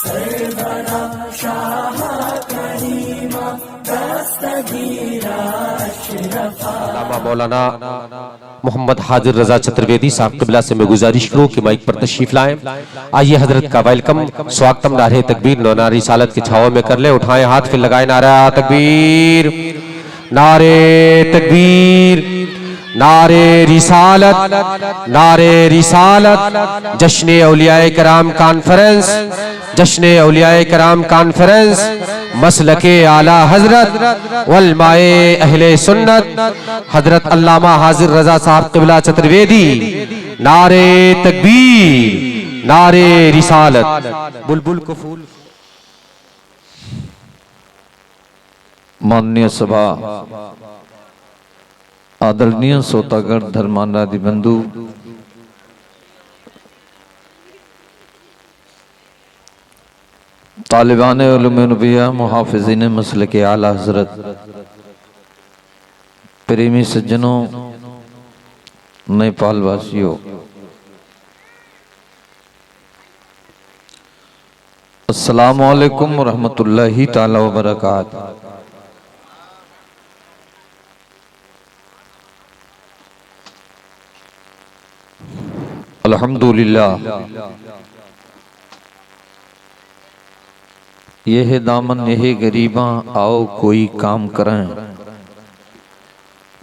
सरवरा शाह करीमा दस्तगीरा अशरफा। मौलाना मोहम्मद हाजिर रजा चतुर्वेदी साहब क़िबला से मैं गुजारिश करूं कि माइक पर तशरीफ लाएं। आइए हजरत का वेलकम स्वागतम नारे तकबीर नौना रिसालत के छाओं में कर ले। उठाएं हाथ फिर लगाए नारा तकबीर, नारे तकबीर, नारे रिसालत, नारे रिसालत। जश्न औलियाए कराम कॉन्फ्रेंस, जश्न औलियाए कराम कॉन्फ्रेंस मसलके आला हजरत वलमाए अहले सुन्नत हजरत अल्लामा हाजिर रजा साहब क़िबला चतुर्वेदी। नारे तकबीर, नारे रिसालत। बुलबुल को फूल। माननीय सभा, आदरणीय सोतागढ़ धर्मांधादि बंधु, तालिबान उलूम-ए नबविया, मुहाफ़िज़ीन मसलक आला हज़रत, प्रेमी सज्जनों, नेपाल वासियों, अस्सलामु अलैकुम व रहमतुल्लाहि ताला व बरकातहू। अल्हम्दुलिल्लाह, ये है दामन ये गरीबा, आओ कोई काम करें।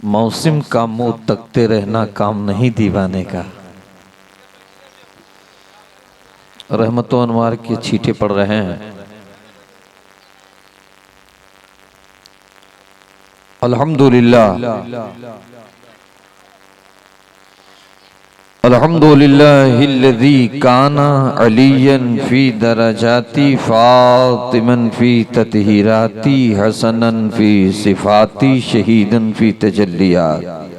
मौसम का मुंह तकते रहना काम नहीं दीवाने का। रहमतों अनवार के छींटे पड़ रहे हैं। अल्हम्दुलिल्लाह, अल्हम्दुलिल्लाहिल्लज़ी काना अलियन फी दरजाती फातिमन फी ततहीराती हसनन फी सिफाती शहीदन फी तजल्लियात।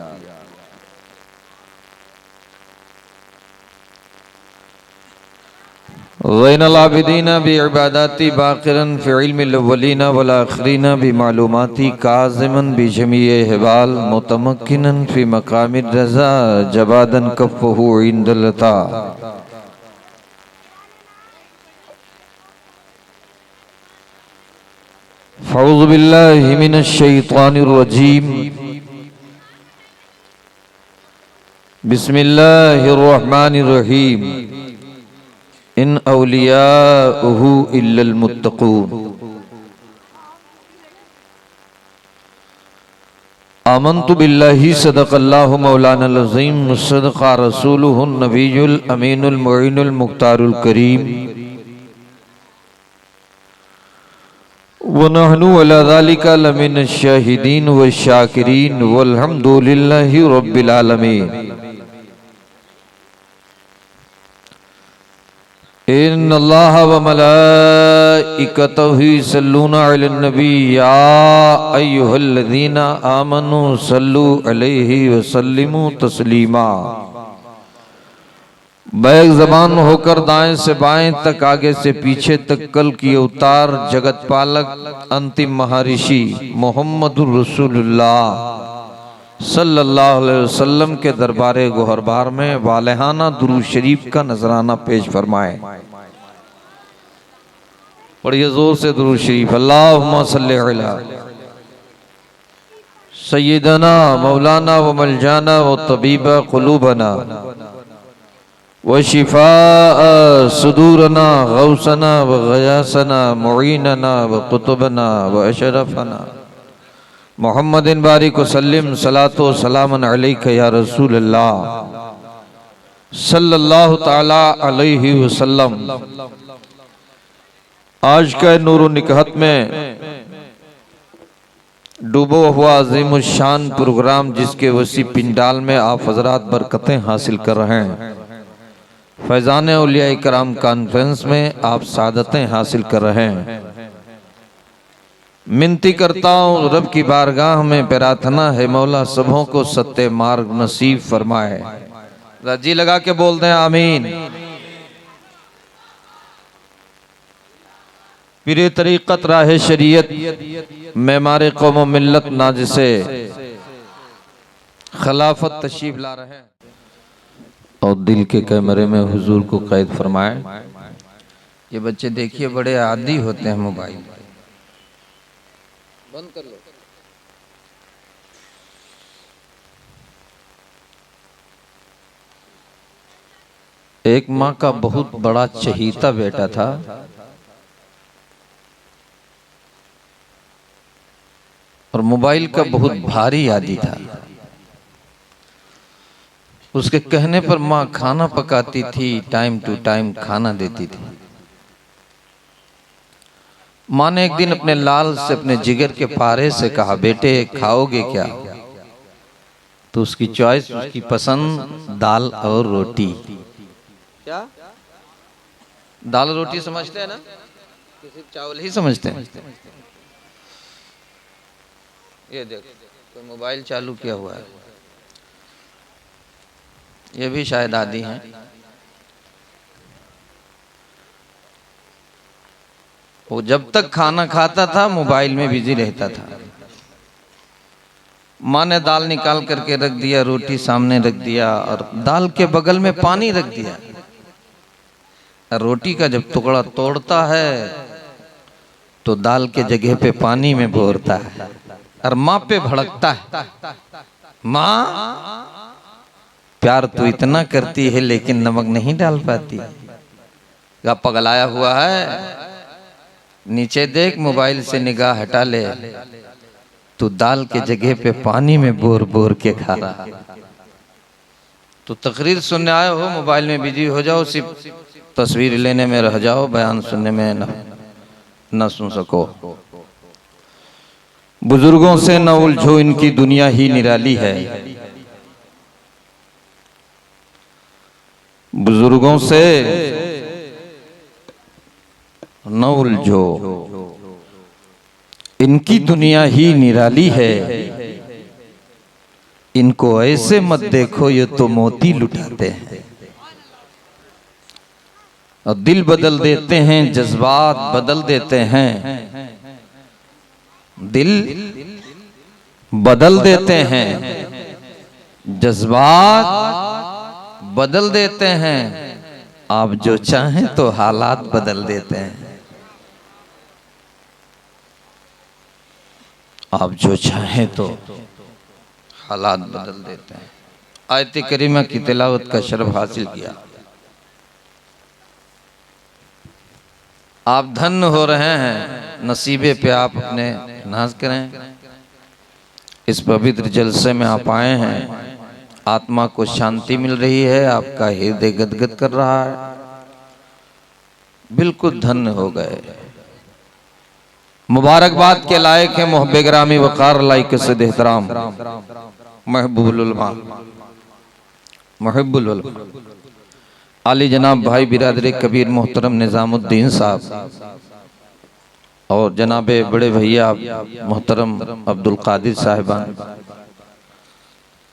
ज़ैनुल आबिदीना बि इबादाती बाक़िरन फी इल्मिल अव्वलीना वल आखिरीना बि मालूमाती काज़िमन बि जमीए हिबाल मुतमक्किनन फी मक़ामिर रज़ा जवादन कफ़्फ़हु इंदल अता। फ़अऊज़ु बिल्लाहि मिनश शैतानिर रजीम। बिस्मिल्लाहिर रहमानिर रहीम। इन औलियाउहु इल्लल मुत्तक़ून। आमन्तु बिल्लाहि सदक़ल्लाहु मौलानल अज़ीम सदक़ा रसूलुहुन नबियुल अमीनुल मुईनुल मुख्तारुल करीम व नहनु अला ज़ालिका लमिनश शाहिदीन व शाकिरीन वल्हम्दुलिल्लाहि रब्बिल आलमीन। इन्नल्लाह व मलाइकतहु यसल्लूना अलन नबी या अय्युहल्लज़ीना आमनू सल्लू अलैहि व सल्लिमू तस्लीमा। बैग ज़बान होकर दाएं से बाएं तक, आगे से पीछे तक, कल की अवतार जगत पालक अंतिम महर्षि मोहम्मदुर रसूलुल्लाह सल्लल्लाहु अलैहि वसल्लम के दरबारे गोहरबार में वालेहाना दुरूद शरीफ का नजराना पेश फरमाए। पढ़िए जोर से दुरूद शरीफ। अल्लाहुम्मा सल्लि अला सय्यिदना मौलाना व मलजाना व तबीबा क़ुलूबना व शिफा सुदूरना गौसना व गयासना मुईनना व कुतुबना व अशरफना मोहम्मदिन बारिक वसल्लिम सलातो सलामन अलैका या रसूल अल्लाह सल्लल्लाहु ताला अलैहि वसल्लम। आज का नूर निकहत में डूबो हुआ अजीम शान प्रोग्राम, जिसके वसी पिंडाल में आप हजरात बरकतें हासिल कर रहे हैं, फैजान औलिया कराम कॉन्फ्रेंस में आप सादतें हासिल कर रहे हैं। मिनती करता हूँ रब की बारगाह में, प्रार्थना है मौला सबों को सत्य मार्ग नसीब फरमाए। राजी लगा के बोल दें आमीन। पीरे तरीक़त राह शरीयत मेमारे कौम मिल्लत नाजिसे खिलाफत तशरीफ ला रहे हैं और दिल के कैमरे में हुजूर को कैद फरमाए। ये बच्चे देखिए बड़े आदी होते हैं मोबाइल। बंद कर लो। एक माँ का बहुत बड़ा चहीता बेटा था। और मोबाइल का बहुत भारी आदी था। उसके कहने पर माँ खाना पकाती थी, टाइम टू टाइम खाना देती थी। माँ ने एक दिन अपने लाल से, अपने जिगर के पारे से कहा, बेटे खाओगे क्या? तो उसकी चॉइस, उसकी पसंद दाल और रोटी। क्या दाल रोटी समझते हैं ना? किसी चावल ही समझते हैं। ये देखो कोई मोबाइल चालू किया हुआ है। ये भी शायद आदी हैं। वो जब तक खाना खाता था मोबाइल में बिजी रहता था। माँ ने दाल निकाल करके रख दिया, रोटी सामने रख दिया और दाल के बगल में पानी रख दिया। रोटी का जब टुकड़ा तोड़ता है तो दाल के जगह पे पानी में बोरता है और माँ पे भड़कता है, माँ प्यार तो इतना करती है लेकिन नमक नहीं डाल पाती। क्या पगलाया हुआ है? नीचे देख, मोबाइल से निगाह हटा ले, तू दाल के जगह पे पानी में बोर बोर के खा रहा। तो तकरीर सुनने आए हो, मोबाइल में बिजी हो जाओ, सिर्फ तस्वीर लेने में रह जाओ, बयान सुनने में न सुन सको। बुजुर्गों से न उलझो, इनकी दुनिया ही निराली है। बुजुर्गों से न उलझो, इनकी दुनिया ही निराली है। इनको ऐसे मत देखो, ये तो मोती लुटाते हैं और दिल बदल देते हैं, जज्बात बदल देते हैं। दिल बदल देते हैं, जज्बात बदल देते हैं। आप जो चाहें तो हालात बदल देते हैं। आप जो चाहें तो हालात बदल देते हैं। आयत करीमा की तिलावत का शरफ हासिल किया। आप धन्य हो रहे हैं, नसीबे पे आप अपने नाज करें। इस पवित्र जलसे में आप आए हैं, आत्मा को शांति मिल रही है, आपका हृदय गदगद कर रहा है, बिल्कुल धन्य हो गए। मुबारकबाद के लायक है मोहब्बे ग्रामी वकार लाइक से एहतराम महबूबुल उलमा, महबूबुल उलमा आली जनाब भाई बिरादरी कबीर मोहतरम निजामुद्दीन साहब और जनाबे बड़े भैया मोहतरम अब्दुल कादिर साहिबान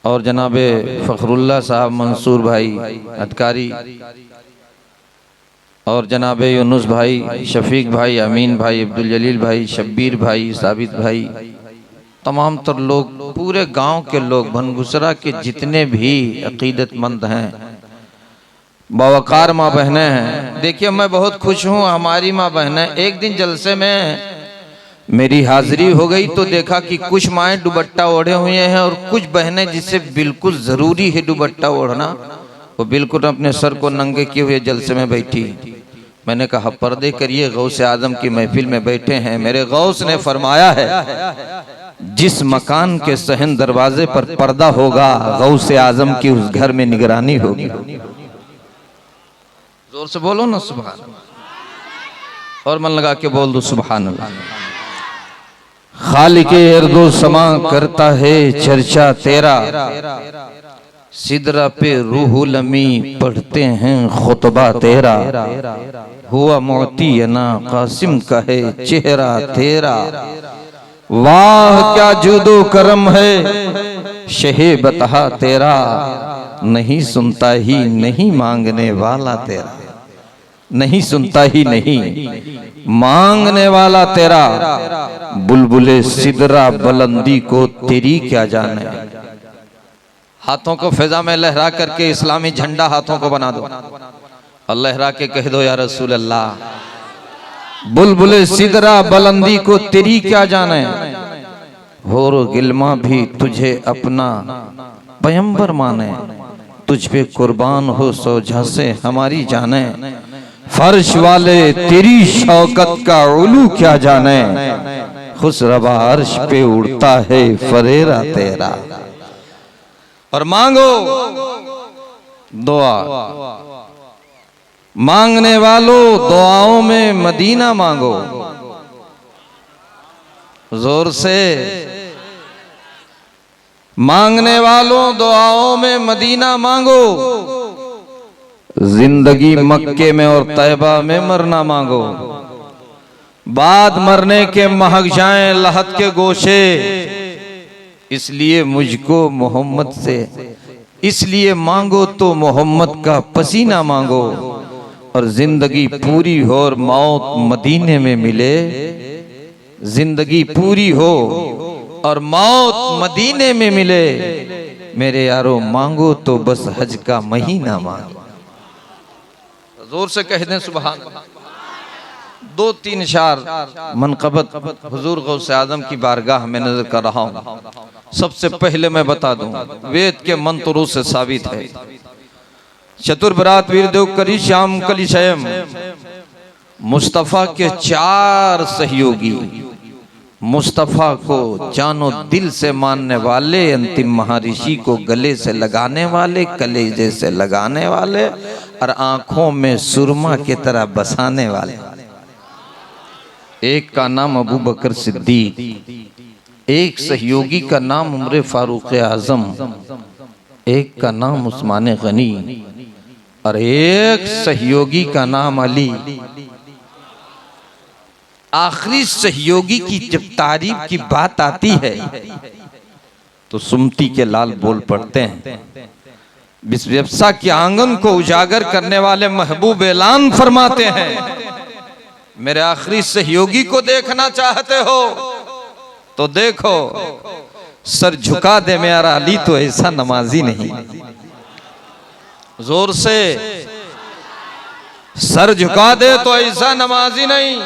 और जनाबे फखरुल्लाह साहब मंसूर भाई अधिकारी और जनाबे यूनुस भाई, शफीक भाई, अमीन भाई, अब्दुल जलील भाई, शब्बीर भाई, साबित भाई, तमाम तर लोग, पूरे गांव के लोग, भनगुसरा के जितने भी अकीदतमंद हैं, बावकार माँ बहनें हैं। देखिए मैं बहुत खुश हूँ, हमारी माँ बहनें। एक दिन जलसे में मेरी हाजिरी हो गई तो देखा कि कुछ माएँ दुपट्टा ओढ़े हुए हैं और कुछ बहनें जिससे बिल्कुल जरूरी है दुपट्टा ओढ़ना, वो बिल्कुल अपने सर को नंगे किए हुए जलसे में बैठी। मैंने कहा पर्दे करिए, गौसे आजम की महफिल में बैठे हैं। मेरे गौस ने फरमाया है जिस मकान के सहन दरवाजे पर पर्दा होगा, गौसे आजम की उस घर में निगरानी होगी। जोर से बोलो ना सुभान अल्लाह, और मन लगा के बोल दो सुभान अल्लाह। खालिके अर्दो समा करता है चर्चा तेरा, सिदरा पे रूहुल अमी पढ़ते हैं खुतबा तेरा। हुआ मोती ना कासिम कहे चेहरा तेरा, वाह क्या जुदो करम है शहे बता तेरा। नहीं सुनता ही नहीं मांगने वाला तेरा, नहीं सुनता ही नहीं मांगने वाला तेरा। बुलबुले सिदरा बुलंदी को तेरी क्या जाने। हाथों को फिजा में लहरा करके इस्लामी झंडा हाथों को बना दो और लहरा के कह दो या रसूल अल्लाह। बुलबुले सिदरा बुलंदी को तेरी क्या जाने, होर गिलमा भी तुझे अपना पैगंबर माने, तुझ पे कुर्बान हो सोझा से हमारी जाने, फर्श वाले तेरी शौकत का उलू क्या जाने, खुशरबा अर्श पे उड़ता है फरेरा तेरा। और मांगो दुआ, मांगने वालों दुआओं में मदीना मांगो, जोर से मांगने वालों दुआओं में मदीना मांगो, जिंदगी मक्के में और तैबा में मरना मांगो, बाद मरने के महक जाएं लहद के गोशे, इसलिए मुझको मोहम्मद से, इसलिए मांगो तो मोहम्मद का पसीना मांगो, और जिंदगी पूरी हो और मौत मदीने में मिले, जिंदगी पूरी हो और मौत मदीने में मिले, मेरे यारो मांगो तो बस हज का महीना मांगो। जोर से कह दें सुभान। दो तीन शार मनकबत हुजूर गौसे आजम की बारगाह में नजर कर रहा हूं। सबसे पहले मैं बता दूं, वेद के मंत्रों से साबित है, चतुर बरात वीर देव करी श्याम कली शयम, मुस्तफा के चार सहयोगी, मुस्तफा को जानो दिल से मानने वाले, अंतिम महर्षि को गले से लगाने वाले, कलेजे से लगाने वाले, और आंखों में सुरमा की तरह बसाने वाले। एक का नाम अबू बकर सिद्दीक, एक सहयोगी का नाम उमर फारूक आजम, एक का नाम उस्मान गनी, और एक सहयोगी का नाम अली। आखिरी सहयोगी की जब तारीफ की बात आती है तो सुमती के लाल बोल पड़ते हैं, व्यवसा के आंगन को उजागर करने वाले महबूब ऐलान फरमाते हैं, मेरे आखिरी सहयोगी को देखना चाहते हो तो देखो, सर झुका दे मेरा अली तो ऐसा नमाजी नहीं। जोर से, सर झुका दे तो ऐसा नमाजी नहीं,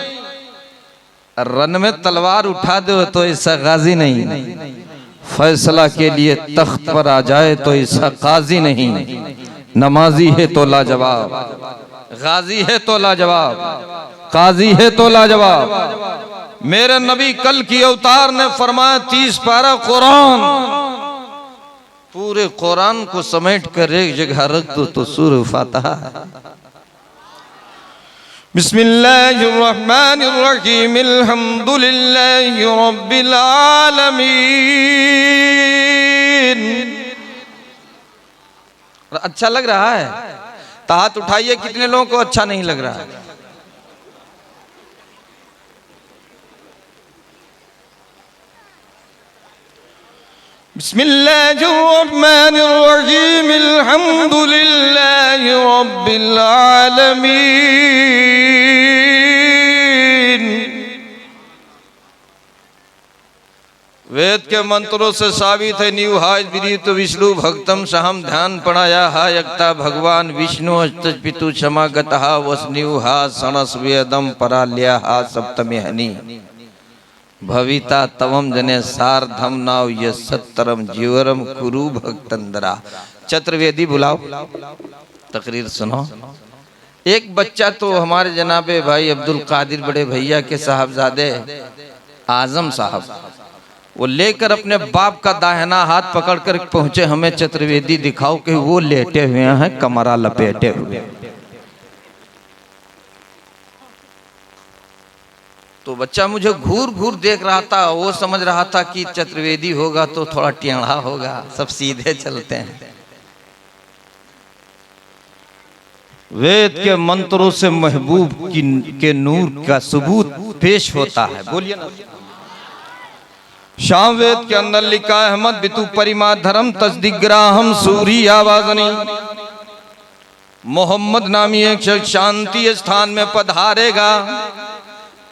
रन में तलवार उठा दे तो ऐसा गाजी नहीं, फैसला के लिए तख्त पर आ जाए तो ऐसा काजी नहीं। नमाजी है तो लाजवाब, गाजी है तो लाजवाब, काजी है तो लाजवाब। मेरे नबी कल की अवतार ने फरमाया 30 पारा कुरान, पूरे कुरान को समेट कर एक जगह रख दो तो सूरह फातिहा। बिस्मिल्लाहिर्रहमानिर्रहीम, अल्हम्दुलिल्लाहि रब्बिल आलमीन। अच्छा लग रहा है? तो हाथ उठाइए, कितने लोगों को अच्छा नहीं लग रहा है? बिस्मिल्लाहिर्रहमानिर्रहीम, अल्हम्दुलिल्लाहि रब्बिल आलमीन। वेद के मंत्रों से साबित है, न्यू हाज विरीत विष्णु भक्तम सहम ध्यान पढ़ाया हा यक्ता भगवान विष्णु अष्टज पितु क्षमागत हा वसन्यु हा सणस वेदम पराल्या हा सप्तमी हनी भविता तवम जने सार्धम नाव ये सत्तरम जीवरम कुरु भक्तंदरा। चतुर्वेदी बुलाओ, तकरीर सुनो। एक बच्चा तो हमारे जनाबे भाई अब्दुल कादिर बड़े भैया के साहबजादे आजम साहब, वो लेकर अपने बाप का दाहिना हाथ पकड़कर पहुंचे, हमें चतुर्वेदी दिखाओ कि वो लेटे हुए हैं कमरा लपेटे हुए। तो बच्चा मुझे घूर घूर देख रहा था, वो समझ रहा था कि चतुर्वेदी होगा तो थोड़ा टेढ़ा होगा, सब सीधे चलते हैं। वेद के मंत्रों से महबूब के नूर का सबूत पेश होता है। बोलिए ना। शाम वेद के अंदर लिखा है, अहमद बितु परिमा धर्म तस्दिग्राहम सूरी आवाजनी। मोहम्मद नामी एक शख्स शांति स्थान में पधारेगा,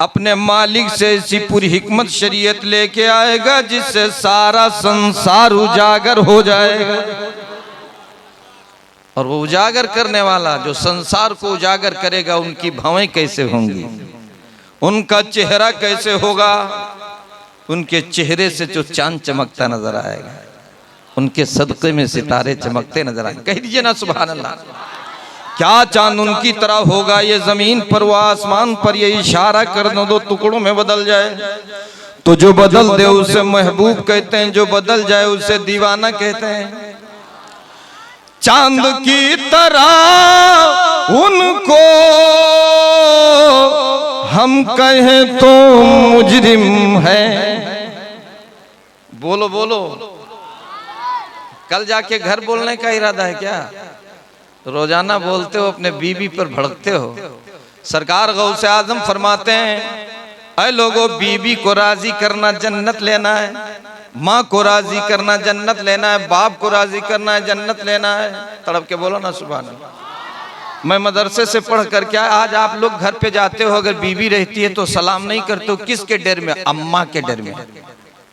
अपने मालिक से ऐसी पूरी हिकमत शरीयत लेके आएगा जिससे सारा संसार उजागर हो जाएगा। और वो उजागर करने वाला जो संसार को उजागर करेगा, उनकी भवें कैसे होंगी, उनका चेहरा कैसे होगा? उनके चेहरे से जो चांद चमकता नजर आएगा, उनके सदक़े में सितारे चमकते नजर आएंगे। कह दीजिए ना सुभान अल्लाह। क्या चांद उनकी तरह होगा? ये जमीन पर वो आसमान पर ये इशारा कर दो टुकड़ों में बदल जाए तो जो बदल दे उसे महबूब कहते हैं, जो बदल जाए उसे दीवाना कहते हैं। चांद की तरह उनको हम कहें तो मुजरिम है। बोलो बोलो। कल जाके घर बोलने का इरादा है क्या? रोजाना बोलते हो, अपने बीवी पर भड़कते हो। सरकार गौसे आजम फरमाते हैं, ऐ लोगों, बीवी को राजी करना जन्नत लेना है, माँ को राजी करना जन्नत लेना है, बाप को राजी करना है जन्नत लेना है। तड़प के बोलो ना सुभान अल्लाह। मैं मदरसे से पढ़ कर क्या, आज आप लोग घर पे जाते हो, अगर बीवी रहती है तो सलाम नहीं करते हो। किसके डर में? अम्मा के डर में।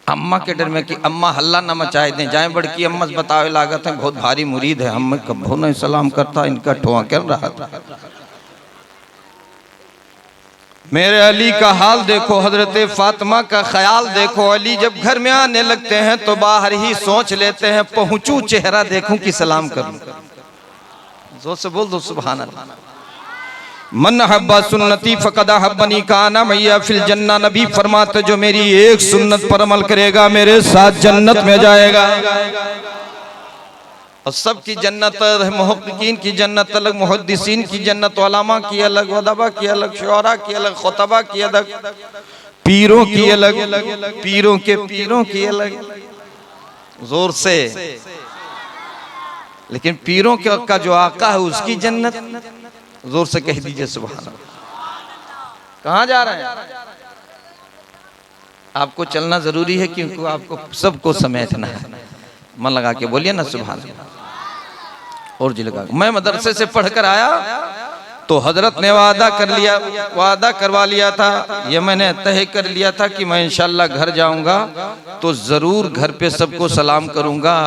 अम्मा के डर में कि अम्मा हल्ला ना मचाए दें, जाए बड़की अम्मा से बतावे लागत है बहुत भारी मुरीद है, हम कभो नहीं सलाम करता, इनका ठोआ कर रहा था। मेरे अली का हाल देखो, हजरत फातिमा का ख्याल देखो। अली जब घर में आने लगते हैं तो बाहर ही सोच लेते हैं, पहुंचूं चेहरा देखूं कि सलाम करूं। जोर से बोल दो सुभान अल्लाह। मन हब्बा सुन्नती फकदा हब्बनी काना मैया फिल जन्ना। नबी फरमाते जो मेरी एक सुन्नत पर अमल करेगा मेरे साथ जन्नत में जाएगा। और सबकी जन्नत, मुहक्किकीन की जन्नत अलग, मुहद्दिसीन की जन्नत, उलमा की अलग, वदबा की अलग, शुअरा की अलग, खुतबा की अलग, पीरों की अलग, पीरों के पीरों की अलग। जोर से। लेकिन पीरों का जो आका है उसकी जन्नत, जोर से कह दीजिए सुभान अल्लाह। कहाँ जा रहे हैं? आपको चलना जरूरी है क्योंकि आपको सबको समेटना है। मन लगा के बोलिए ना सुभान अल्लाह। और जी लगा। मैं मदरसे से पढ़कर आया तो हजरत ने वादा करवा लिया था, ये मैंने तय कर लिया था कि मैं इंशाल्लाह घर जाऊंगा तो जरूर घर पे सबको सलाम करूंगा।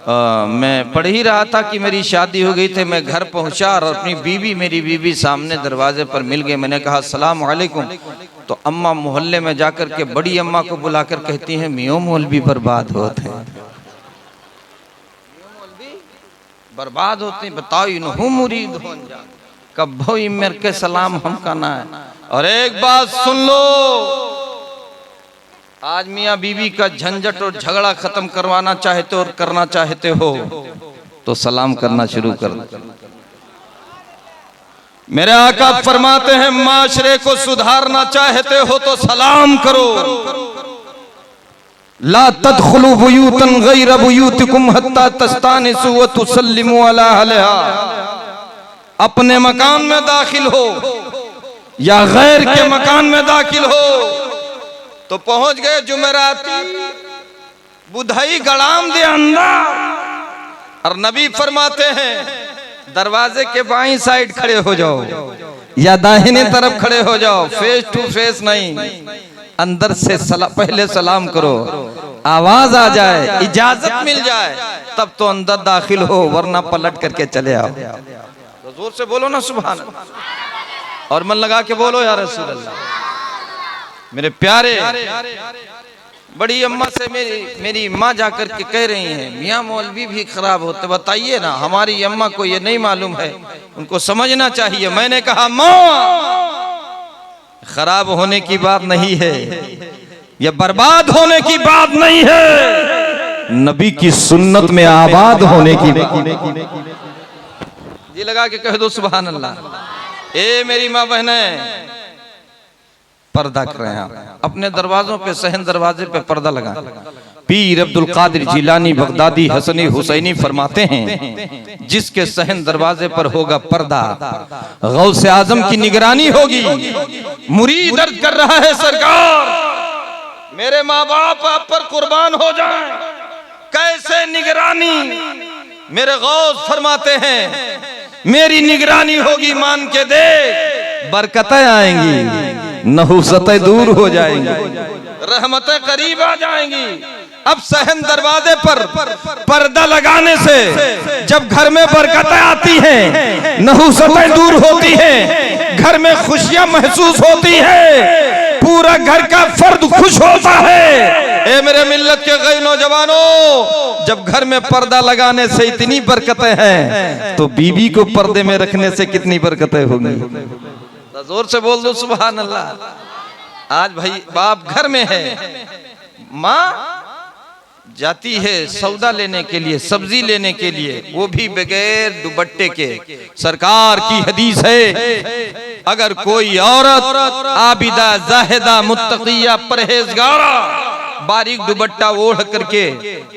मैं पढ़ ही रहा था कि मेरी शादी हो गई थी। मैं घर पहुंचा और अपनी बीवी, मेरी बीवी सामने दरवाजे पर मिल गई। मैंने कहा अस्सलाम वालेकुम। तो अम्मा मोहल्ले में जाकर के बड़ी अम्मा को बुलाकर कहती हैं, मियों मौलवी बर्बाद होते हैं, बर्बाद होते हैं। बताओ इन्हों मुरीद हो कब भोई मेरे के सलाम हम कहना है। और एक बात सुन लो, आज मियाँ बीवी का झंझट और झगड़ा खत्म करवाना चाहते हो और करना चाहते हो तो सलाम करना शुरू कर दो। मेरे आका फरमाते हैं, माशरे को सुधारना चाहते हो तो सलाम करो। ला तदखुलू बुयूतन गैर बुयूतिकुम हत्ता तस्तानिसू व तुसल्लिमू अला अहलिहा। अपने मकान में दाखिल हो या गैर के मकान में दाखिल हो तो पहुंच गए जुमेराती बुधाई गड़ाम दे अंदर। और नबी फरमाते हैं, दरवाजे के बाईं साइड खड़े हो जाओ या दाहिने तरफ खड़े हो जाओ, फेस टू फेस नहीं। अंदर से पहले सलाम करो, आवाज आ जाए, इजाजत मिल जाए तब तो अंदर दाखिल हो, वरना पलट करके चले आओ। तो जोर से बोलो ना सुभान अल्लाह। और मन लगा के बोलो या रसूल अल्लाह। मेरे प्यारे, बड़ी अम्मा से मेरी माँ जाकर के कह रही हैं, मियाँ मौलवी भी खराब होते, बताइए ना। हमारी अम्मा को ये नहीं मालूम है, उनको समझना चाहिए। मैंने कहा माँ, खराब होने की बात नहीं है, यह बर्बाद होने की बात नहीं है, नबी की सुन्नत में आबाद होने की बात। जी लगा के कह दो सुभान अल्लाह। ए मेरी माँ बहने, पर्दा कर रहे हैं अपने दरवाजों पे, सहन दरवाजे पे पर्दा लगा। पीर अब्दुल कादिर जिलानी बगदादी हसनी हुसैनी फरमाते हैं, जिसके सहन दरवाजे पर होगा पर्दा, गौसे आजम की निगरानी होगी। मुरीद अर्ज कर रहा है, सरकार मेरे माँ बाप आप पर कुर्बान हो जाएं, कैसे निगरानी? मेरे गौस फरमाते हैं, मेरी निगरानी होगी, मान के दे, बरकतें आएंगी, नहुसतें दूर हो जाएंगी, रहमतें करीब आ जाएंगी। अब सहन दरवाजे पर पर्दा लगाने से जब घर में बरकतें आती हैं, नहुसतें दूर होती हैं, घर में खुशियां महसूस होती है, पूरा घर का फर्द खुश होता है। ए मेरे मिल्लत के गई नौजवानों, जब घर में पर्दा लगाने से इतनी बरकतें हैं तो बीवी को पर्दे में रखने से कितनी बरकतें होंगी। जोर से बोल दो सुभान अल्लाह। आज भाई बाप घर में है, माँ जाती है सौदा लेने के लिए, सब्जी लेने के लिए, वो भी बगैर दुपट्टे के। सरकार की हदीस है, अगर कोई औरत आबिदा जाहिदा मुत्तकिया परहेजगारा बारीक दुपट्टा ओढ़ करके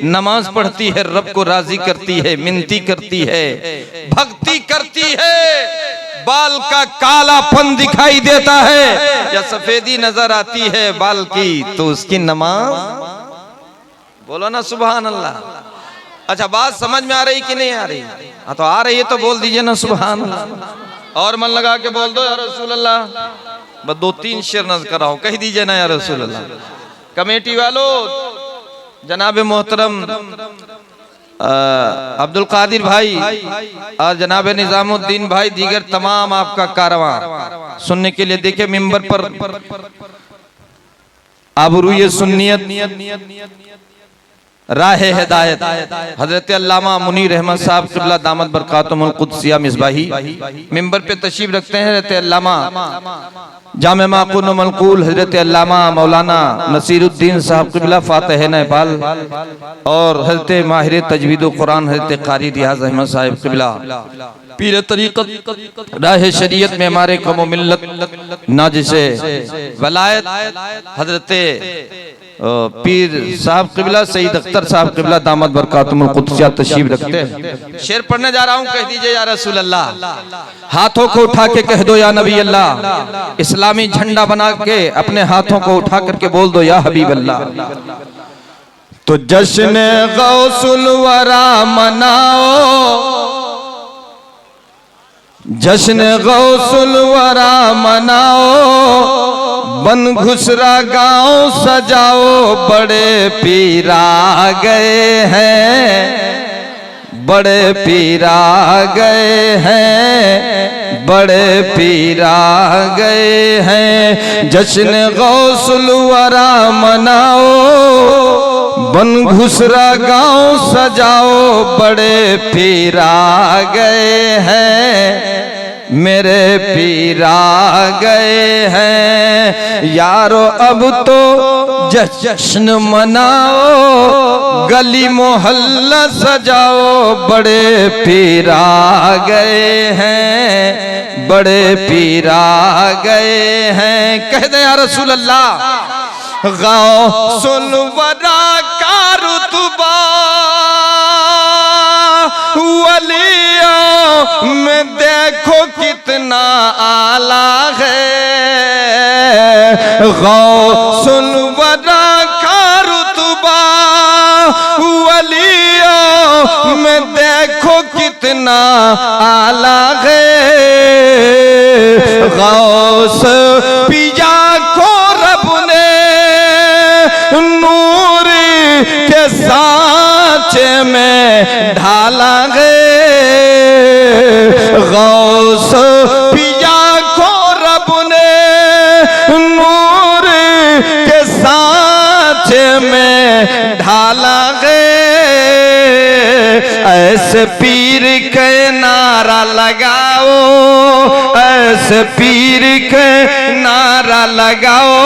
नमाज पढ़ती है, रब को राजी करती है, मिन्नती करती है, भक्ति करती है, बाल का कालापन दिखाई देता है या सफेदी नजर आती है बाल की, तो उसकी नमाज, बोलो ना सुभान अल्लाह। अच्छा बात समझ में आ रही कि नहीं आ रही? हाँ तो आ रही है तो बोल दीजिए ना सुभान अल्लाह। और मन लगा के बोल दो या रसूल अल्लाह। बस 2-3 शेर नज़र कराओ, कह दीजिए ना या रसूल अल्लाह। कमेटी वालों, जनाब मोहतरम अब्दुल कादिर भाई और जनाब निजामुद्दीन भाई, दीगर तमाम आपका कारवां सुनने के लिए देखे मिंबर पर आबरूए सुन्नियत राह हिदायत हजरत अल्लामा मुनीर अहमद साहब क़िबला दामत बरकातुहुल कुद्सिया मिसबाही मिंबर पे तशरीफ रखते हैं। हजरत अल्लामा जामे माक़ून मलकूल हजरत अल्लामा मौलाना नसीरुद्दीन साहब क़िबला फातिह नेपाल और हजरत माहिर तजवीद कुरान हजरत कारी रियाज अहमद साहब क़िबला पीर तरीक़त राह शरीयत में हमारे कौम मिल्लत ना जिसे वलायत हजरत पीर साहब क़िबला सईद अख्तर साहब क़िबला दामत बरकातुहुल कुद्सिया तशरीफ रखते हैं। शेर पढ़ने जा रहा हूँ, कह दीजिए या रसूल अल्लाह। हाथों को उठा के कह दो या नबी अल्लाह। इस्लामी झंडा बना के अपने हाथों को उठा करके बोल दो या हबीब अल्लाह। तो जश्न गौसुल वरा मनाओ, जश्न गौसुल वरा मनाओ, बन घुसरा गांव सजाओ, बड़े पीर आ गए हैं, बड़े पीर आ गए हैं, बड़े पीर आ गए हैं। जश्न गौसुल वरा मनाओ, बन घुसरा गांव सजाओ, बड़े पीर आ गए हैं, मेरे पीर आ गए हैं। यारो अब तो जश्न मनाओ, गली मोहल्ला सजाओ, बड़े पीर आ गए हैं, बड़े पीर आ गए हैं। कह दे या रसूल अल्लाह। गौसुल वरा का रुतबा वलियों में देखो कितना आला है। गौसुल वरा का रुतबा वलियों में देखो कितना आला है। गौस पिया को रब ने नूर के सांचे में ढाला है। गौस पिया को रब ने नूर के सांचे में ढाला है। ऐसे पीर के नारा लगाओ, ऐसे पीर के नारा लगाओ,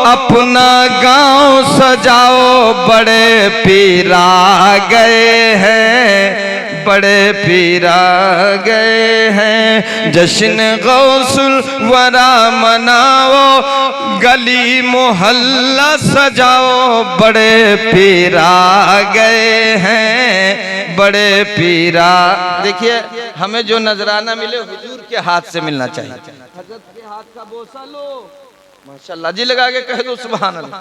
अपना गांव सजाओ, बड़े पीर आ गए हैं, बड़े पीर आ गए हैं। जश्न गौसुल वरा मनाओ, गली मोहल्ला सजाओ, बड़े पीर आ गए हैं, बड़े पीर आ। देखिए हमें जो नजराना मिले हुजूर के हाथ से मिलना चाहिए। हजरत के हाथ का बोसा लो, माशाल्लाह जी लगा के कह दो सुभान अल्लाह,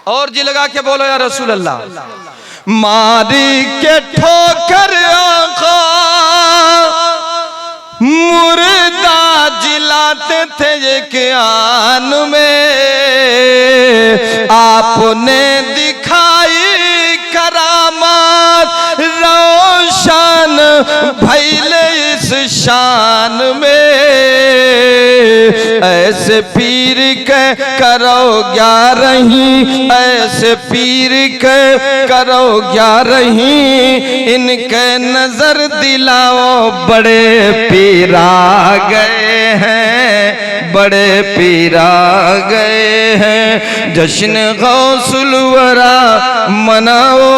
और जी लगा के बोलो या रसूल अल्लाह। मारी के ठोकर आका मुर्दा जिलाते थे एक आन में, आपने दिखाई करामात रोशन भइले इस शान में। ऐसे पीर के करो 11, ऐसे पीर के करो 11, इनके नजर दिलाओ बड़े पीर आ गए हैं, बड़े पीर आ गए हैं। जश्न गौसुल वरा मनाओ,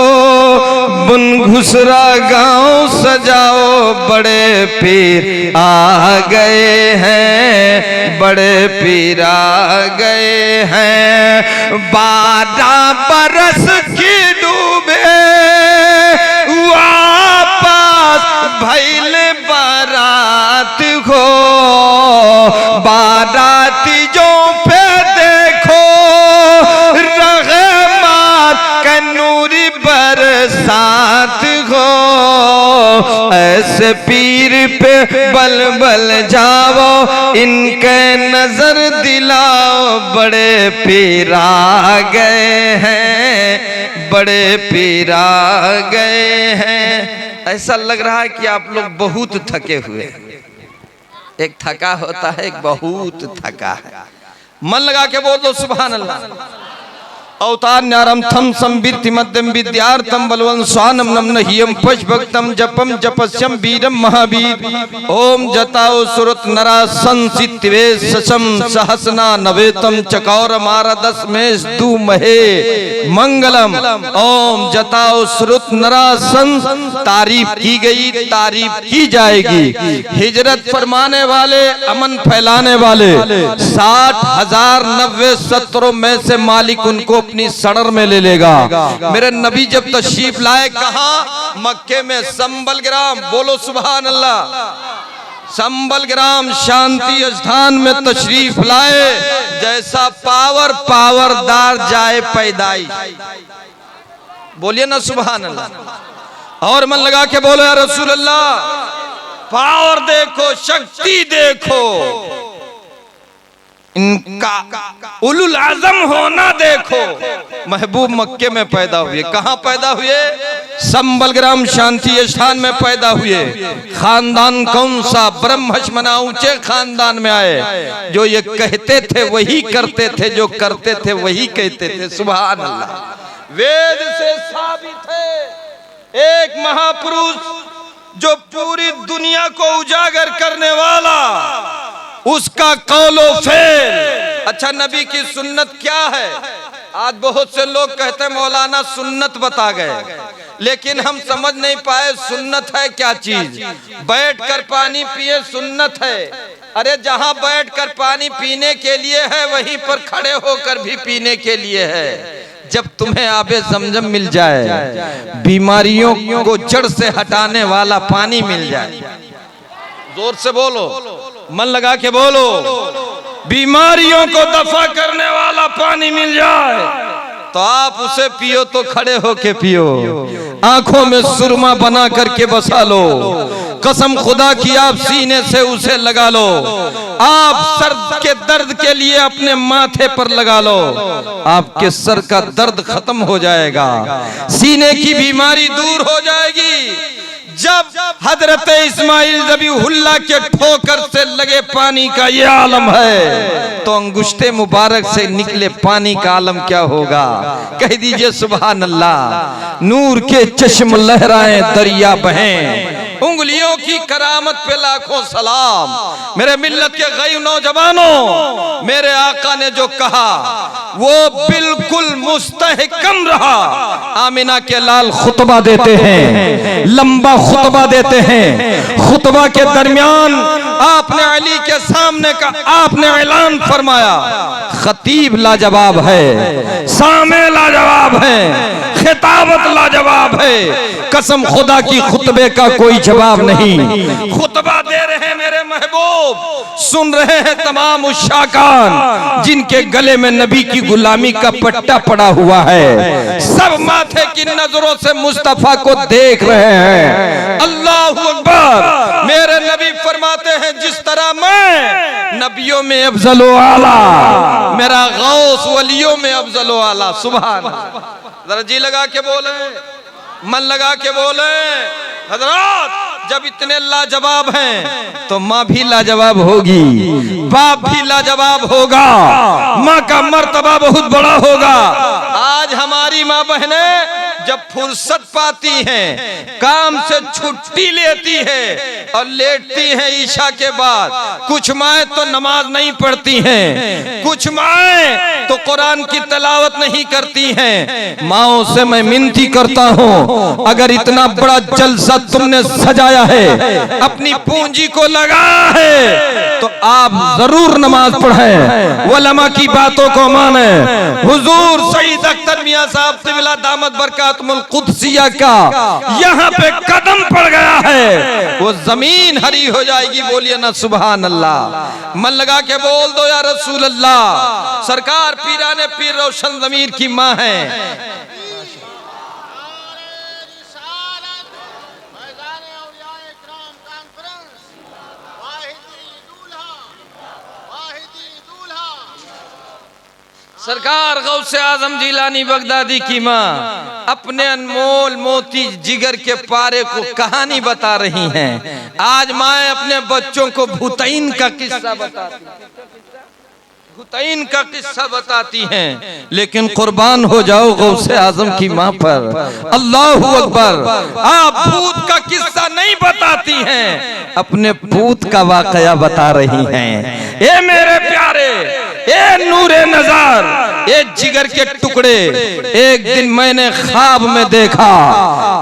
बुन घुसरा गांव सजाओ, बड़े पीर आ गए हैं, बड़े पीर आ गए हैं। 12 बरस की डूबे वापस भइल बारात हो, बारातियों पे देखो रहमत का नूरी बरसात हो। ऐसे पीर पे बल बल जाओ, इनके नजर दिलाओ, बड़े पीर आ गए हैं, बड़े पीर आ गए हैं। ऐसा लग रहा है कि आप लोग बहुत थके हुए हैं। एक थका होता है, एक बहुत थका है। मन लगा के बोल दो सुभान अल्लाह। अवतान्यारम थम संबिर्ति मध्यम विद्यार्थम बलवं स्वानम नम नहियम पश भक्तम जपम जपस्यम वीरम महावीर। ओम जताओ सुरत नरा संसित्वे ससम सहसना नवेतम चकौर मारा 10 में दू महे मंगलम। ओम जताओ सुरत नरा सं, तारीफ की गई, तारीफ की जाएगी। हिजरत फरमाने वाले, अमन फैलाने वाले 60,090 सत्रों में से मालिक उनको अपनी सड़र में ले लेगा। मेरे नबी जब तशरीफ लाए कहा? मक्के में संबल ग्राम, बोलो सुभान अल्लाह। संबल ग्राम शांति स्थान में तशरीफ लाए। जैसा पावरदार जाए पैदाइश, बोलिए ना सुभान अल्लाह। और मन लगा के बोलो या रसूल अल्लाह। पावर देखो, शक्ति देखो, इनका उलुल आजम होना देखो। महबूब मक्के में पैदा हुए। कहां पैदा हुए? संबल ग्राम शांति स्थान में पैदा हुए। खानदान कौन सा? ब्रह्मशमना ऊंचे खानदान में आए। जो ये कहते थे वही करते थे, जो करते थे वही कहते थे। सुभान अल्लाह। वेद से साबित है एक महापुरुष जो पूरी दुनिया को उजागर करने वाला, उसका कौलो फेल। अच्छा, नबी की सुन्नत क्या है? आज बहुत से लोग कहते हैं मौलाना सुन्नत बता गए, लेकिन हम समझ नहीं पाए सुन्नत है क्या चीज। बैठकर पानी पिए सुन्नत है। अरे जहां बैठकर पानी पीने के लिए है, वहीं पर खड़े होकर भी पीने के लिए है। जब तुम्हें आबे जमजम मिल जाए, बीमारियों को जड़ से हटाने वाला पानी मिल जाए, जोर से बोलो, मन लगा के बोलो, बीमारियों को दफा करने वाला पानी मिल जाए तो आप उसे पियो तो खड़े होके पियो। आंखों में सुरमा बना करके बसा लो। कसम खुदा की आप सीने से उसे लगा लो। आप सर के दर्द के लिए अपने माथे पर लगा लो, आपके सर का दर्द खत्म हो जाएगा, सीने की बीमारी दूर हो जाएगी। जब हजरत इस्माइल ज़बीहुल्लाह के ठोकर से लगे पानी का ये आलम है, तो अंगुष्ठे मुबारक से निकले पानी का आलम क्या होगा? कह दीजिए सुभान अल्लाह। नूर के चश्म लहराएं, दरिया बहें, उंगलियों की करामत पे लाखों सलाम। मेरे मिल्लत के गई नौजवानों, मेरे आका ने जो कहा वो बिल्कुल मुस्तहकम रहा। आमिना के लाल खुतबा देते हैं, लंबा खुतबा देते हैं। खुतबा के दरमियान आपने अली के सामने का आपने ऐलान फरमाया। खतीब लाजवाब है, सामे लाजवाब है, खिताबत लाजवाब है। कसम खुदा की खुतबे का कोई जवाब नहीं। खुतबा दे रहे हैं मेरे महबूब, सुन रहे हैं तमाम उशाकान जिनके गले में नबी की गुलामी का पट्टा पड़ा हुआ है। सब माथे की नजरों से मुस्तफा को देख रहे हैं। अल्लाहु अकबर। मेरे नबी फरमाते हैं जिस तरह मैं नबियों में अफजलो आला, मेरा गौस वलियों में अफजलो आला। सुभान अल्लाह। जरा जी लगा के बोले, मन लगा के बोले। हजरात जब इतने लाजवाब हैं तो माँ भी लाजवाब होगी, बाप भी लाजवाब होगा, माँ का मर्तबा बहुत बड़ा होगा। आज हमारी माँ बहनें जब फुर्सत पाती हैं, काम से छुट्टी लेती है और लेटती हैं ईशा के बाद। कुछ माएँ तो नमाज नहीं पढ़ती हैं, कुछ माएँ तो कुरान की तिलावत नहीं करती हैं। माओं से मैं विनती करता हूँ, अगर इतना बड़ा जलसा तुमने सजाया है, अपनी पूंजी को लगाया है, तो आप जरूर नमाज पढ़ें, उलमा की बातों को माने। हुजूर सईद अख्तर मियां साहब तिबिला दामत बरकातुल कुद्सिया का यहाँ पे कदम पड़ गया है, वो जमीन हरी हो जाएगी। बोलिए ना सुभान अल्लाह। मन लगा के बोल दो या रसूल अल्लाह। सरकार पीराने पीर रोशन ज़मीर की माँ है। सरकार गौसे आजम जिलानी बगदादी की माँ अपने अनमोल मोती जिगर के पारे को कहानी बता रही हैं। आज माए अपने बच्चों को भूतईन का किस्सा बताती हैं, भूतईन का किस्सा बताती हैं, लेकिन कुर्बान हो जाओ गौसे आजम की माँ पर। अल्लाहू अकबर। आप भूत का किस्सा नहीं बताती हैं, अपने भूत का वाकया बता रही हैं। ए मेरे प्यारे, ए नूरे नजर, ए जिगर के टुकड़े, एक दिन मैंने ख्वाब में देखा।